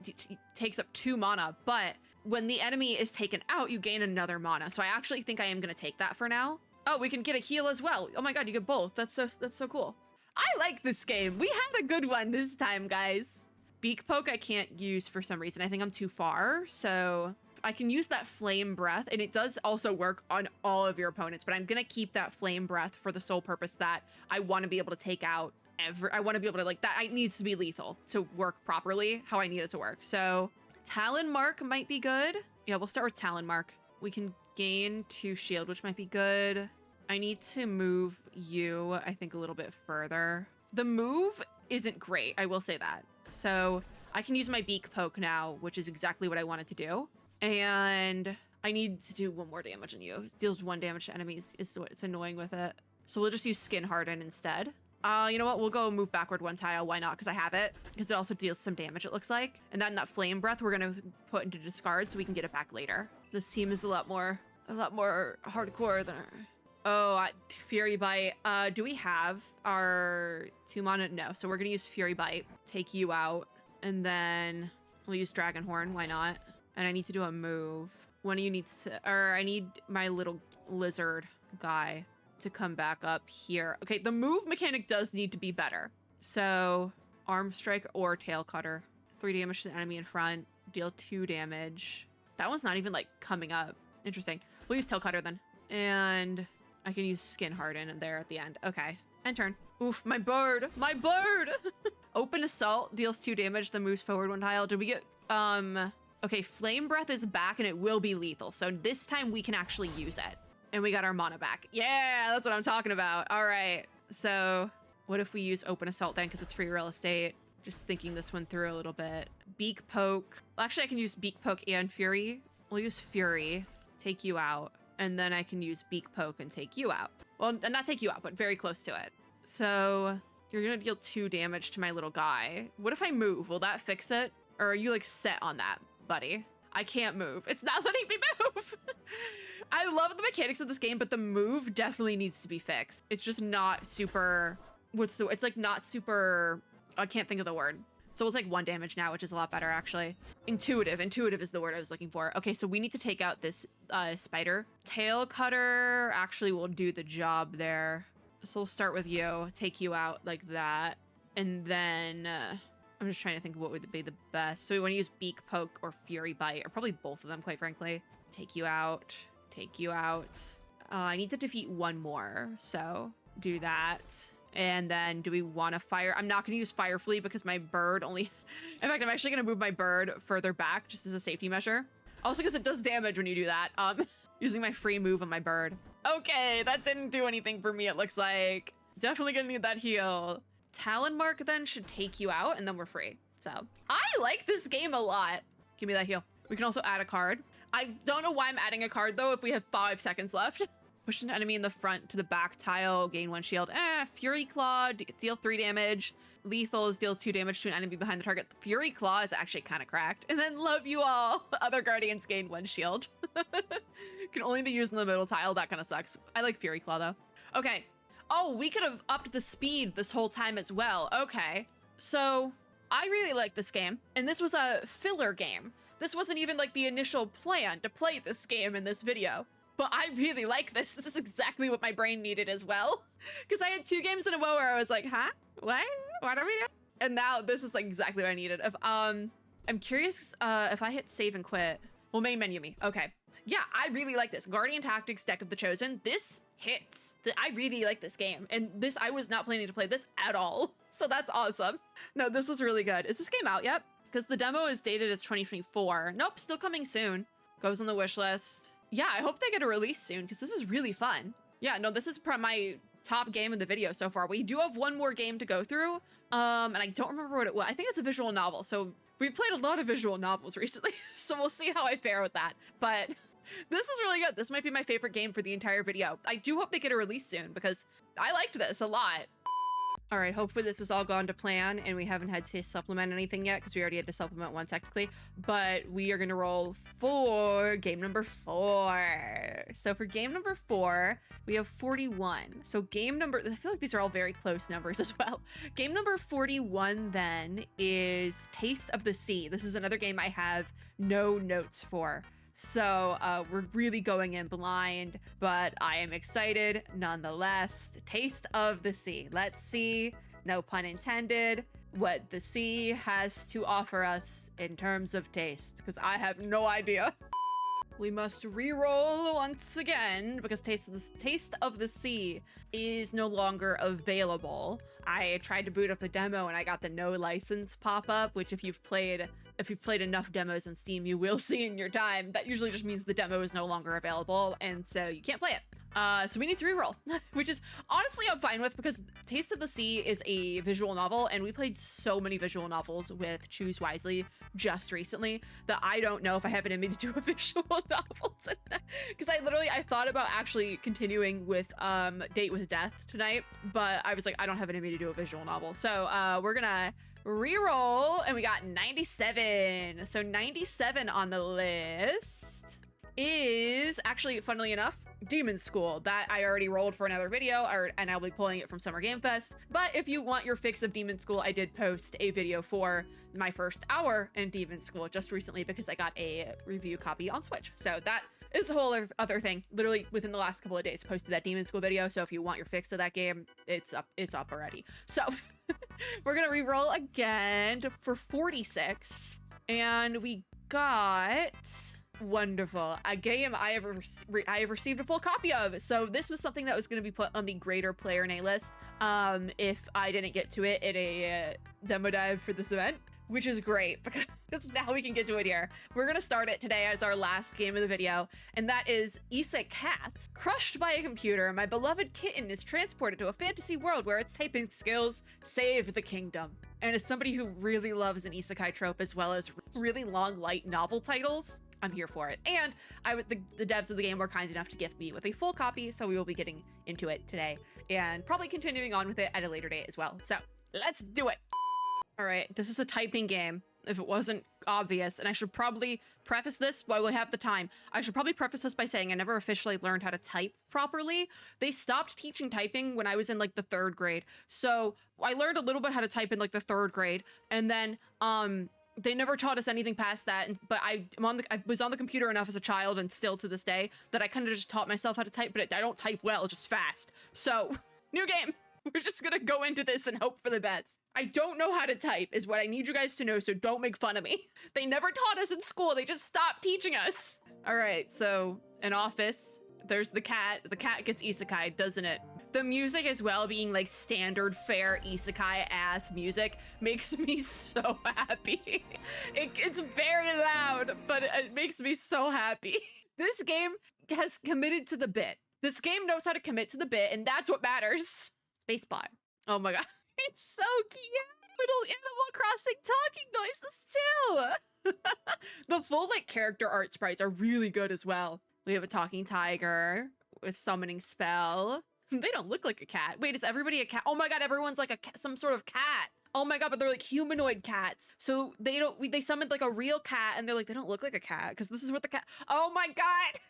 takes up 2 mana, but when the enemy is taken out, you gain another mana. So I actually think I am gonna take that for now. Oh, we can get a heal as well. Oh my god, you get both. That's so cool. I like this game. We had a good one this time, guys. Beak Poke I can't use for some reason. I think I'm too far, so I can use that Flame Breath, and it does also work on all of your opponents, but I'm gonna keep that Flame Breath for the sole purpose that I want to be able to take out I want to be able to, like, that it needs to be lethal to work properly how I need it to work. So Talon Mark might be good. Yeah, we'll start with Talon Mark. We can gain 2 shield, which might be good. I need to move you, I think, a little bit further. The move isn't great, I will say that. So I can use my Beak Poke now, which is exactly what I wanted to do. And I need to do 1 more damage on you. It deals 1 damage to enemies is what's annoying with it. So we'll just use Skin Harden instead. You know what? We'll go move backward 1 tile. Why not? Because I have it. Because it also deals some damage, it looks like. And then that Flame Breath we're going to put into discard so we can get it back later. This team is a lot more hardcore than our... Oh, Fury Bite. Do we have our 2 mana? No. So we're going to use Fury Bite. Take you out. And then we'll use Dragon Horn. Why not? And I need to do a move. One of you needs to... Or I need my little lizard guy to come back up here. Okay, the move mechanic does need to be better. So Arm Strike or Tail Cutter. 3 damage to the enemy in front. Deal 2 damage. That one's not even like coming up. Interesting. We'll use Tail Cutter then. And I can use Skin Harden there at the end. Okay. End turn. Oof, my bird. My bird! Open Assault deals 2 damage, then moves forward 1 tile. Did we get okay, Flame Breath is back and it will be lethal. So this time we can actually use it. And we got our mana back. Yeah, that's what I'm talking about. All right. So what if we use Open Assault then? Because it's free real estate. Just thinking this one through a little bit. Beak Poke. Well, actually, I can use Beak Poke and Fury. We'll use Fury. Take you out. And then I can use Beak Poke and take you out. Well, not take you out, but very close to it. So you're going to deal 2 damage to my little guy. What if I move? Will that fix it? Or are you like set on that, buddy? I can't move. It's not letting me move. I love the mechanics of this game, but the move definitely needs to be fixed. It's just not super, it's like not super, I can't think of the word. So we'll take 1 damage now, which is a lot better actually. Intuitive is the word I was looking for. Okay, so we need to take out this spider. Tail Cutter actually will do the job there. So we'll start with you, take you out like that. And then I'm just trying to think of what would be the best. So we want to use Beak Poke or Fury Bite, or probably both of them, quite frankly. Take you out. Take you out. I need to defeat 1 more, so do that. And then do we want to fire? I'm not going to use Fire Flea because my bird only... In fact, I'm actually going to move my bird further back just as a safety measure. Also because it does damage when you do that. Using my free move on my bird. Okay, that didn't do anything for me, it looks like. Definitely going to need that heal. Talon Mark then should take you out and then we're free. So I like this game a lot. Give me that heal. We can also add a card. I don't know why I'm adding a card though if we have 5 seconds left. Push an enemy in the front to the back tile, gain 1 shield. Fury Claw, deal 3 damage. Lethal is deal 2 damage to an enemy behind the target. Fury Claw is actually kind of cracked. And then Love You All. Other Guardians gain 1 shield. Can only be used in the middle tile. That kind of sucks. I like Fury Claw though. Okay. Oh, we could have upped the speed this whole time as well. Okay. So I really like this game. And this was a filler game. This wasn't even like the initial plan to play this game in this video, but I really like this. This is exactly what my brain needed as well. Because I had 2 games in a row where I was like, huh? What? What are we doing? And now this is like exactly what I needed. If I'm curious if I hit save and quit. Well, main menu me. Okay. Yeah, I really like this. Guardian Tactics, Deck of the Chosen. This hits. I really like this game. And this, I was not planning to play this at all. So that's awesome. No, this is really good. Is this game out yet? Because the demo is dated as 2024. Nope, still coming soon. Goes on the wish list. Yeah, I hope they get a release soon because this is really fun. Yeah, no, this is my top game of the video so far. We do have 1 more game to go through. And I don't remember what it was. I think it's a visual novel. So we've played a lot of visual novels recently. So we'll see how I fare with that. But this is really good. This might be my favorite game for the entire video. I do hope they get a release soon because I liked this a lot. All right, hopefully this has all gone to plan and we haven't had to supplement anything yet because we already had to supplement one technically, but we are gonna roll for game number 4. So for game number 4, we have 41. So game number, I feel like these are all very close numbers as well. Game number 41 then is Taste of the Sea. This is another game I have no notes for. So we're really going in blind, but I am excited nonetheless. Taste of the Sea. Let's see, no pun intended, what the sea has to offer us in terms of taste, because I have no idea. We must re-roll once again because Taste of the Sea is no longer available. I tried to boot up the demo and I got the no license pop-up, which if you've played enough demos on Steam, you will see in your time. That usually just means the demo is no longer available, and so you can't play it. So we need to reroll, which is honestly I'm fine with because Taste of the Sea is a visual novel, and we played so many visual novels with Choose Wisely just recently that I don't know if I have it in me to do a visual novel tonight. Because I thought about actually continuing with Date with Death tonight, but I was like, I don't have it in me to do a visual novel. So we're gonna reroll, and we got 97. So 97 on the list is actually, funnily enough, Demon School that I already rolled for another video, and I'll be pulling it from Summer Game Fest. But if you want your fix of Demon School, I did post a video for my first hour in Demon School just recently because I got a review copy on Switch. So that is a whole other thing. Literally within the last couple of days, posted that Demon School video. So if you want your fix of that game, it's up already. So we're gonna re-roll again for 46, and we got wonderful, a game I have received a full copy of. So this was something that was going to be put on the greater player nay list if I didn't get to it in a demo dive for this event, which is great because now we can get to it here. We're going to start it today as our last game of the video, and that is Isekat. Crushed by a computer, my beloved kitten is transported to a fantasy world where its typing skills save the kingdom. And as somebody who really loves an isekai trope as well as really long light novel titles, I'm here for it. And the devs of the game were kind enough to gift me with a full copy, so we will be getting into it today and probably continuing on with it at a later date as well. So let's do it. All right, this is a typing game, if it wasn't obvious, and I should probably preface this while we have the time. I should probably preface this by saying I never officially learned how to type properly. They stopped teaching typing when I was in like the 3rd grade. So I learned a little bit how to type in like the 3rd grade, and then they never taught us anything past that. But I was on the computer enough as a child, and still to this day, that I kind of just taught myself how to type, but I don't type well, just fast. So new game. We're just gonna go into this and hope for the best. I don't know how to type is what I need you guys to know, so don't make fun of me. They never taught us in school. They just stopped teaching us. All right, so an office. There's the cat. The cat gets isekai, doesn't it? The music as well, being like standard fare isekai ass music, makes me so happy. It's very loud, but it makes me so happy. This game has committed to the bit. This game knows how to commit to the bit, and that's what matters. Spacebar. Oh my god. It's so cute. Little Animal Crossing talking noises too. The full like character art sprites are really good as well. We have a talking tiger with summoning spell. They don't look like a cat. Wait, is everybody a cat? Oh my god, everyone's like some sort of cat. Oh my god, but they're like humanoid cats. So they summoned like a real cat, and they're like, they don't look like a cat because this is what the cat. Oh my god.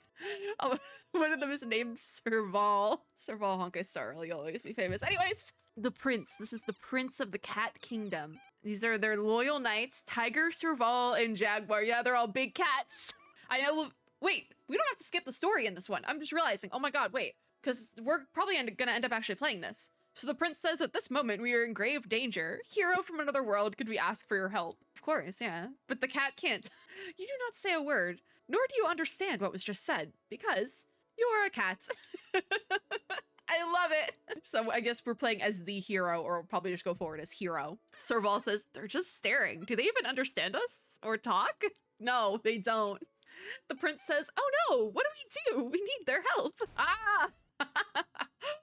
Oh, one of them is named Serval. Serval Honkai Star. You'll always be famous. Anyways, the prince. This is the prince of the cat kingdom. These are their loyal knights, Tiger, Serval, and Jaguar. Yeah, they're all big cats. I know. Wait, we don't have to skip the story in this one. I'm just realizing. Oh my god, wait. Because we're probably gonna end up actually playing this. So the prince says, at this moment, we are in grave danger. Hero from another world, could we ask for your help? Of course, yeah. But the cat can't. You do not say a word, nor do you understand what was just said, because you're a cat. I love it. So I guess we're playing as the hero, or we'll probably just go forward as hero. Serval says, they're just staring. Do they even understand us or talk? No, they don't. The prince says, oh no, what do? We need their help. Ah!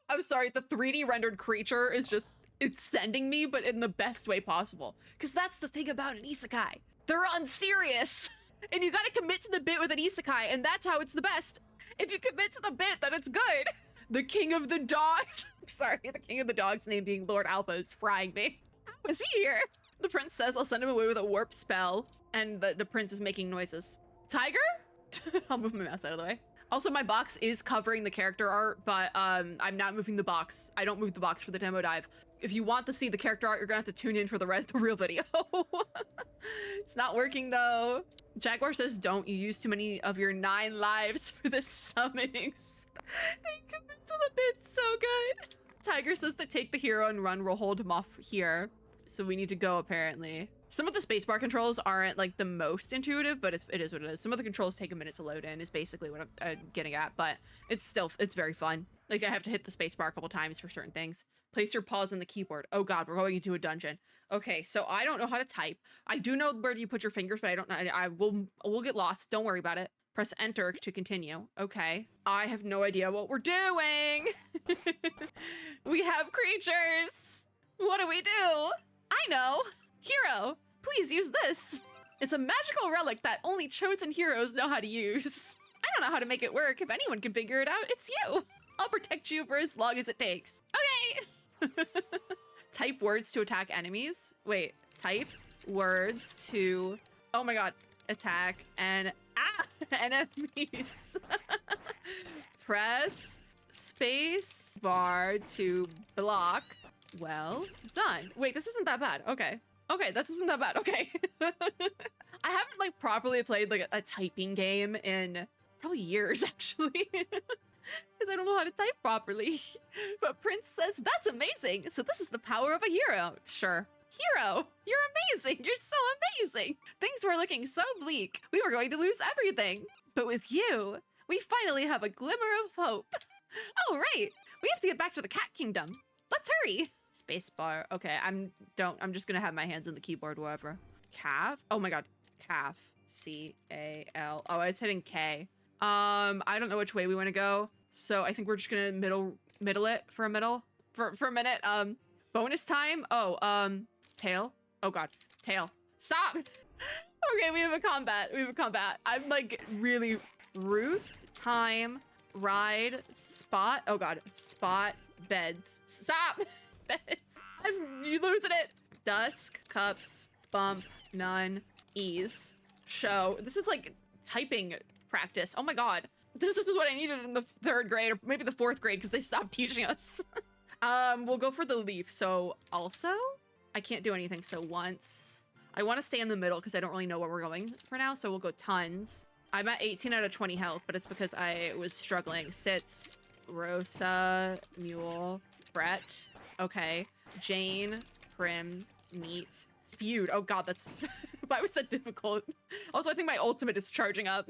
I'm sorry, the 3D rendered creature is just, it's sending me, but in the best way possible. Because that's the thing about an isekai. They're unserious. And you gotta commit to the bit with an isekai, and that's how it's the best. If you commit to the bit, then it's good. The king of the dogs. Sorry, the king of the dogs name being Lord Alpha is frying me. How is he here? The prince says I'll send him away with a warp spell, and the prince is making noises. Tiger? I'll move my mouse out of the way. Also, my box is covering the character art, but I'm not moving the box. I don't move the box for the demo dive. If you want to see the character art, you're gonna have to tune in for the rest of the real video. It's not working though. Jaguar says, don't you use too many of your 9 lives for this summoning spell. They commit to the bit so good. Tiger says to take the hero and run, we'll hold him off here. So we need to go apparently. Some of the spacebar controls aren't like the most intuitive, but it is what it is. Some of the controls take a minute to load in is basically what I'm getting at, but it's very fun. Like I have to hit the spacebar a couple times for certain things. Place your paws on the keyboard. Oh God, we're going into a dungeon. Okay, so I don't know how to type. I do know where you put your fingers, but I don't know. We'll get lost. Don't worry about it. Press enter to continue. Okay. I have no idea what we're doing. We have creatures. What do we do? I know. Hero, please use this. It's a magical relic that only chosen heroes know how to use. I don't know how to make it work. If anyone can figure it out, it's you. I'll protect you for as long as it takes. Okay. Type words to attack enemies. Wait, type words to, oh my God, attack and enemies. Press space bar to block. Well done. Wait, this isn't that bad. Okay. Okay, this isn't that bad. Okay. I haven't like properly played like a typing game in probably years actually. Because I don't know how to type properly. But Prince says, that's amazing. So this is the power of a hero. Sure. Hero, you're amazing. You're so amazing. Things were looking so bleak. We were going to lose everything. But with you, we finally have a glimmer of hope. Oh, right. We have to get back to the cat kingdom. Let's hurry. Spacebar. Okay, I'm just gonna have my hands on the keyboard wherever. Calf? Oh my God. Calf. C-A-L. Oh, I was hitting K. I don't know which way we want to go. So I think we're just gonna middle it for a minute. Bonus time. Oh, tail. Oh God, tail. Stop. Okay, we have a combat. I'm like really Ruth, time, ride, spot. Oh God, spot, beds. Stop. Beds. You losing it. Dusk, cups, bump, none, ease, show. This is like typing practice. Oh my God. This is what I needed in the 3rd grade or maybe the 4th grade because they stopped teaching us. We'll go for the leaf. So also, I can't do anything. So once, I want to stay in the middle because I don't really know where we're going for now. So we'll go tons. I'm at 18 out of 20 health, but it's because I was struggling. Sits, Rosa, Mule, Brett. Okay. Jane, Prim, Meat, Feud. Oh God, that's, why was that difficult? Also, I think my ultimate is charging up.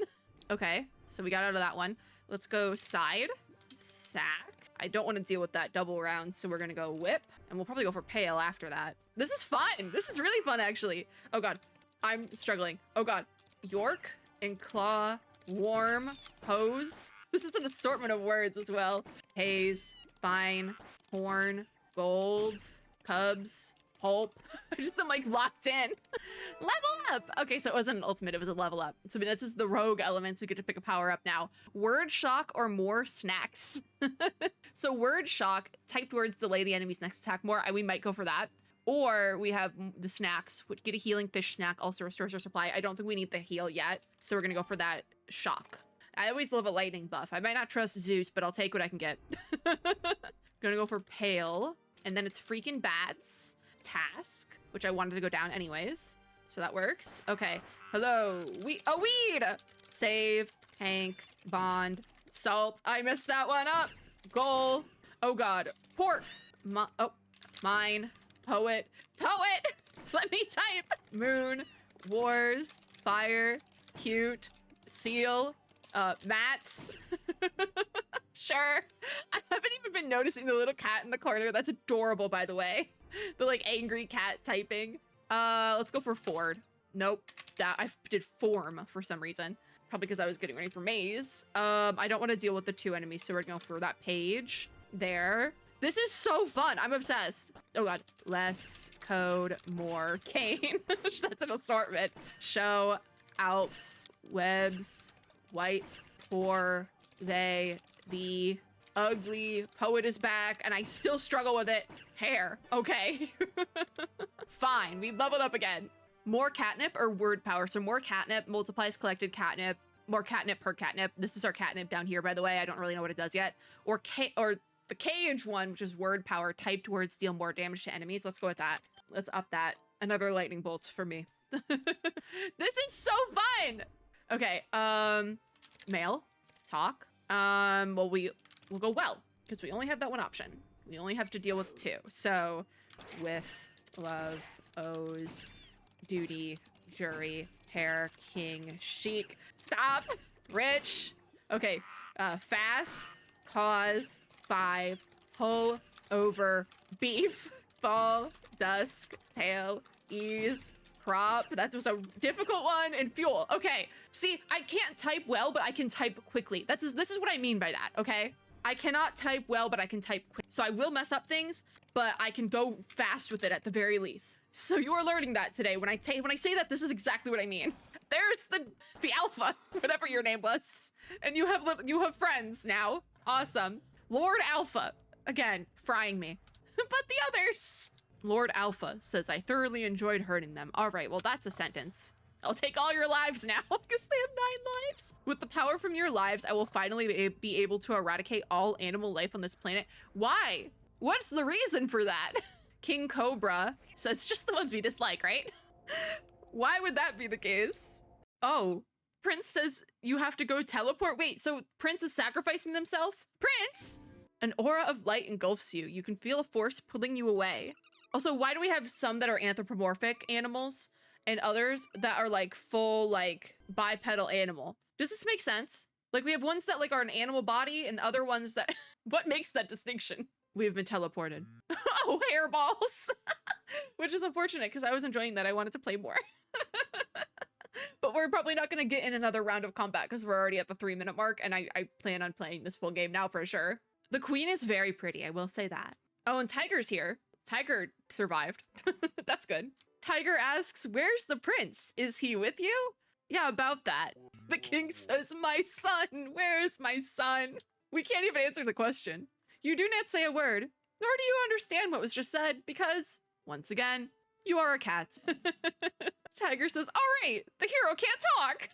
Okay, so we got out of that one. Let's go side, sack. I don't want to deal with that double round, so we're gonna go whip, and we'll probably go for pale after that. This is fun. This is really fun, actually. Oh God, I'm struggling. Oh God, York and claw, warm, hose. This is an assortment of words as well. Haze, fine, horn, gold, cubs, pulp. I just am like locked in. Level up. Okay, so it wasn't an ultimate, it was a level up. So this is the rogue elements. We get to pick a power up now. Word shock or more snacks. So word shock, typed words delay the enemy's next attack more. We might go for that. Or we have the snacks, which get a healing fish snack, also restores our supply. I don't think we need the heal yet. So we're gonna go for that shock. I always love a lightning buff. I might not trust Zeus, but I'll take what I can get. Gonna go for pale. And then it's freaking bats. Task, which I wanted to go down anyways. So that works. Okay. Hello. Weed. Save. Tank. Bond. Salt. I messed that one up. Goal. Oh God. Pork. Mine. Poet. Let me type. Moon. Wars. Fire. Cute. Seal. Mats. Sure. I haven't even been noticing the little cat in the corner. That's adorable, by the way. The like angry cat typing. Let's go for Ford. Nope. That I did form for some reason. Probably because I was getting ready for maze. I don't want to deal with the 2 enemies, so we're gonna go for that page there. This is so fun. I'm obsessed. Oh God. Less code, more cane. That's an assortment. Show, Alps, webs, white, for, they, the, ugly. Poet is back, and I still struggle with it. Hair. Okay. Fine. We leveled up again. More catnip or word power. So more catnip multiplies collected catnip. More catnip per catnip. This is our catnip down here, by the way. I don't really know what it does yet. Or the cage one, which is word power. Typed words deal more damage to enemies. Let's go with that. Let's up that. Another lightning bolt for me. This is so fun. Okay. Male. Talk. Well, we'll go well, because we only have that one option. We only have to deal with two. So, with, love, O's, duty, jury, hair, king, chic. Stop. Rich. Okay. Fast. Pause. 5. Pull. Over. Beef. Fall. Dusk. Tail. Ease. Prop. That was a difficult one. And fuel. Okay. See, I can't type well, but I can type quickly. This is what I mean by that, okay? I cannot type well, but I can type quick. So I will mess up things, but I can go fast with it at the very least. So you are learning that today. When I say that, this is exactly what I mean. There's the alpha, whatever your name was. And you have friends now. Awesome. Lord Alpha. Again, frying me. But the others. Lord Alpha says, I thoroughly enjoyed hurting them. All right, well, that's a sentence. I'll take all your lives now, because they have 9 lives. With the power from your lives, I will finally be able to eradicate all animal life on this planet. Why? What's the reason for that? King Cobra says, just the ones we dislike, right? Why would that be the case? Oh, Prince says you have to go teleport. Wait, so Prince is sacrificing themselves? Prince! An aura of light engulfs you. You can feel a force pulling you away. Also, why do we have some that are anthropomorphic animals and others that are like full, like bipedal animal? Does this make sense? Like we have ones that like are an animal body and other ones that, what makes that distinction? We've been teleported. Oh, hairballs. Which is unfortunate because I was enjoying that. I wanted to play more. But we're probably not going to get in another round of combat because we're already at the 3-minute mark and I plan on playing this full game now for sure. The queen is very pretty, I will say that. Oh, and Tiger's here. Tiger survived. That's good. Tiger asks, where's the prince? Is he with you? Yeah, about that. The king says, my son, where's my son? We can't even answer the question. You do not say a word, nor do you understand what was just said, because, once again, you are a cat. Tiger says, all right, the hero can't talk.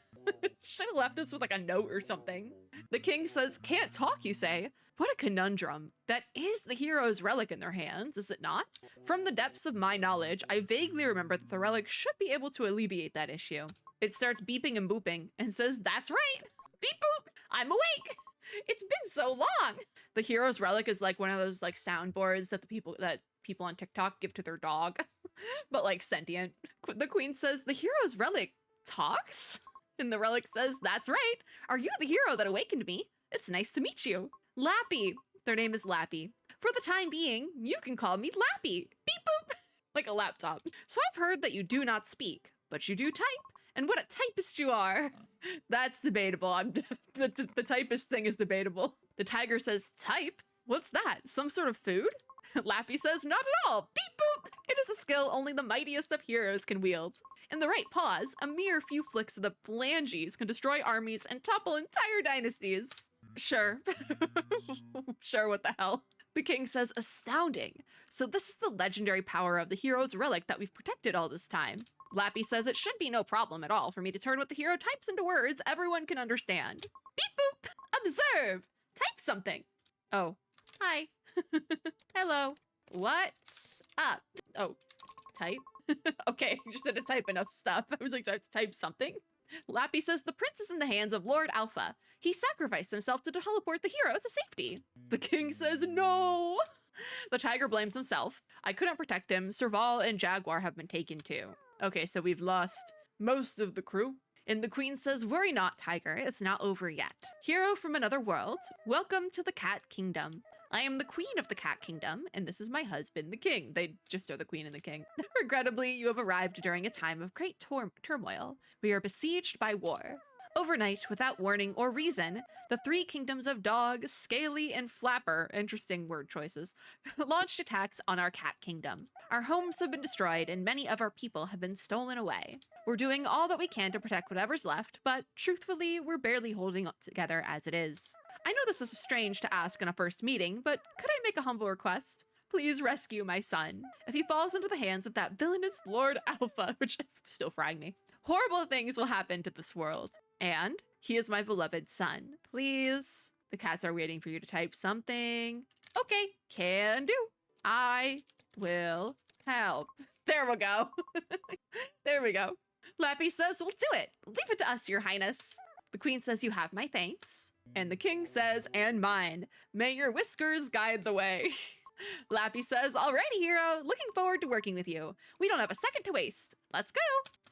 Should have left us with like a note or something. The king says, can't talk, you say? What a conundrum. That is the hero's relic in their hands, is it not? From the depths of my knowledge, I vaguely remember that the relic should be able to alleviate that issue. It starts beeping and booping and says, that's right. Beep boop, I'm awake. It's been so long. The hero's relic is like one of those like soundboards that people on TikTok give to their dog, but like sentient. The queen says, the hero's relic talks? And the relic says, that's right. Are you the hero that awakened me? It's nice to meet you. Lappy. Their name is Lappy. For the time being, you can call me Lappy. Beep boop. Like a laptop. So I've heard that you do not speak, but you do type. And what a typist you are. That's debatable. The typist thing is debatable. The tiger says, type? What's that? Some sort of food? Lappy says, not at all. Beep boop. It is a skill only the mightiest of heroes can wield. In the right pause, a mere few flicks of the phalanges can destroy armies and topple entire dynasties. Sure. Sure, what the hell? The king says, astounding. So this is the legendary power of the hero's relic that we've protected all this time. Lappy says it should be no problem at all for me to turn what the hero types into words everyone can understand. Beep boop. Observe. Type something. Oh. Hi. Hello. What's up? Oh. Type. Okay, you just had to type enough stuff. I was like, do I have to type something? Lappy says the prince is in the hands of Lord Alpha. He sacrificed himself to teleport the hero to safety. The king says no. The tiger blames himself. I couldn't protect him. Serval and Jaguar have been taken too. Okay, so we've lost most of the crew. And the queen says, worry not, tiger. It's not over yet. Hero from another world, welcome to the cat kingdom. I am the queen of the cat kingdom, and this is my husband, the king. They just are the queen and the king. Regrettably, you have arrived during a time of great turmoil. We are besieged by war. Overnight, without warning or reason, the 3 kingdoms of Dog, Scaly, and Flapper, interesting word choices, launched attacks on our cat kingdom. Our homes have been destroyed and many of our people have been stolen away. We're doing all that we can to protect whatever's left, but truthfully, we're barely holding up together as it is. I know this is strange to ask in a first meeting, but could I make a humble request? Please rescue my son. If he falls into the hands of that villainous Lord Alpha, which still frying me, horrible things will happen to this world. And he is my beloved son. Please. The cats are waiting for you to type something. Okay, can do. I will help. There we go. There we go. Lappy says, we'll do it. Leave it to us, your highness. The queen says, you have my thanks. And the king says, and mine. May your whiskers guide the way. Lappy says, alrighty, hero. Looking forward to working with you. We don't have a second to waste. Let's go.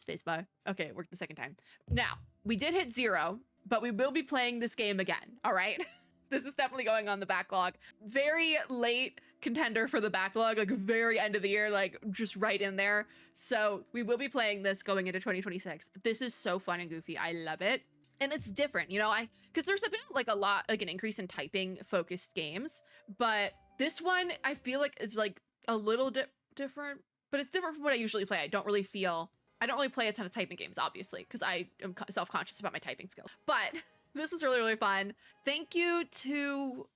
Spacebar. Okay, it worked the second time. Now, we did hit 0, but we will be playing this game again, all right? This is definitely going on the backlog. Very late contender for the backlog, like very end of the year, like just right in there. So we will be playing this going into 2026. This is so fun and goofy. I love it. And it's different, you know, because there's been like a lot, like an increase in typing focused games, but this one I feel like it's like a little different, but it's different from what I usually play. I don't really play a ton of typing games, obviously, because I am self-conscious about my typing skills, but this was really, really fun. Thank you to,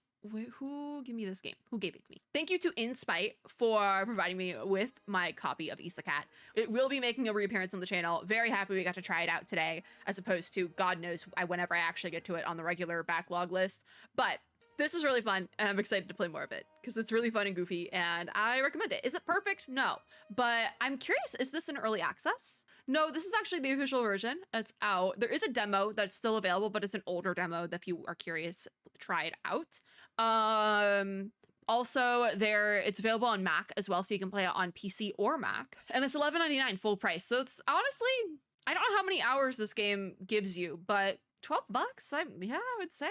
who gave me this game? Who gave it to me? Thank you to InSpite for providing me with my copy of Isekat. It will be making a reappearance on the channel. Very happy we got to try it out today, as opposed to God knows whenever I actually get to it on the regular backlog list. But this is really fun, and I'm excited to play more of it because it's really fun and goofy, and I recommend it. Is it perfect? No. But I'm curious, is this in early access? No, this is actually the official version. It's out. There is a demo that's still available, but it's an older demo that if you are curious, try it out. Also, it's available on Mac as well, so you can play it on PC or Mac. And it's $11.99 full price. So it's honestly, I don't know how many hours this game gives you, but $12? Yeah, I would say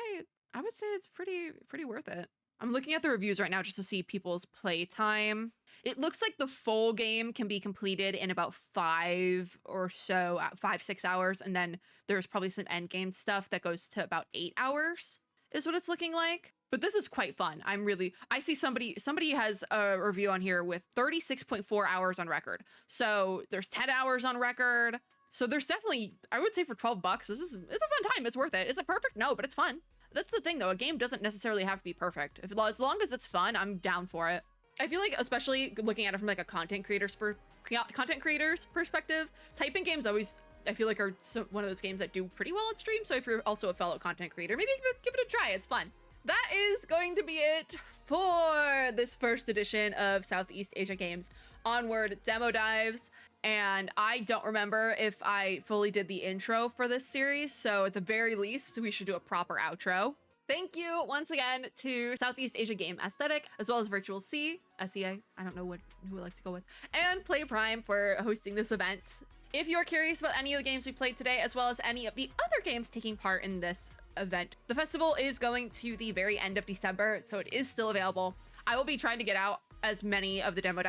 it's pretty worth it. I'm looking at the reviews right now just to see people's playtime. It looks like the full game can be completed in about 5 or so, 5-6 hours. And then there's probably some end game stuff that goes to about 8 hours is what it's looking like. But this is quite fun. I see somebody has a review on here with 36.4 hours on record. So there's 10 hours on record. So there's definitely, I would say for $12, it's a fun time. It's worth it. Is it perfect? No, but it's fun. That's the thing though, a game doesn't necessarily have to be perfect. As long as it's fun, I'm down for it. I feel like, especially looking at it from like a content creator's perspective, typing games always, I feel like are one of those games that do pretty well on stream. So if you're also a fellow content creator, maybe give it a try, it's fun. That is going to be it for this first edition of Southeast Asia Games Onward Demo Dives. And I don't remember if I fully did the intro for this series, so at the very least, we should do a proper outro. Thank you once again to Southeast Asia Game Aesthetic, as well as VirtualSEA, SEA, I don't know who I like to go with, and PlayPrime for hosting this event. If you're curious about any of the games we played today, as well as any of the other games taking part in this event, the festival is going to the very end of December, so it is still available. I will be trying to get out as many of the demo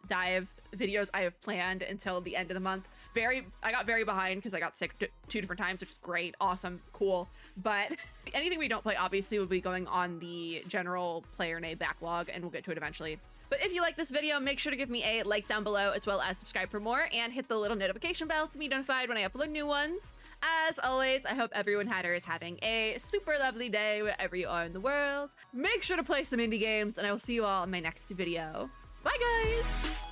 dive videos I have planned until the end of the month. I got very behind because I got sick 2 different times, which is great, awesome, cool. But anything we don't play obviously will be going on the general player name backlog, and we'll get to it eventually. But if you like this video, make sure to give me a like down below, as well as subscribe for more, and hit the little notification bell to be notified when I upload new ones. As always, I hope everyone is having a super lovely day wherever you are in the world. Make sure to play some indie games, and I will see you all in my next video. Bye, guys!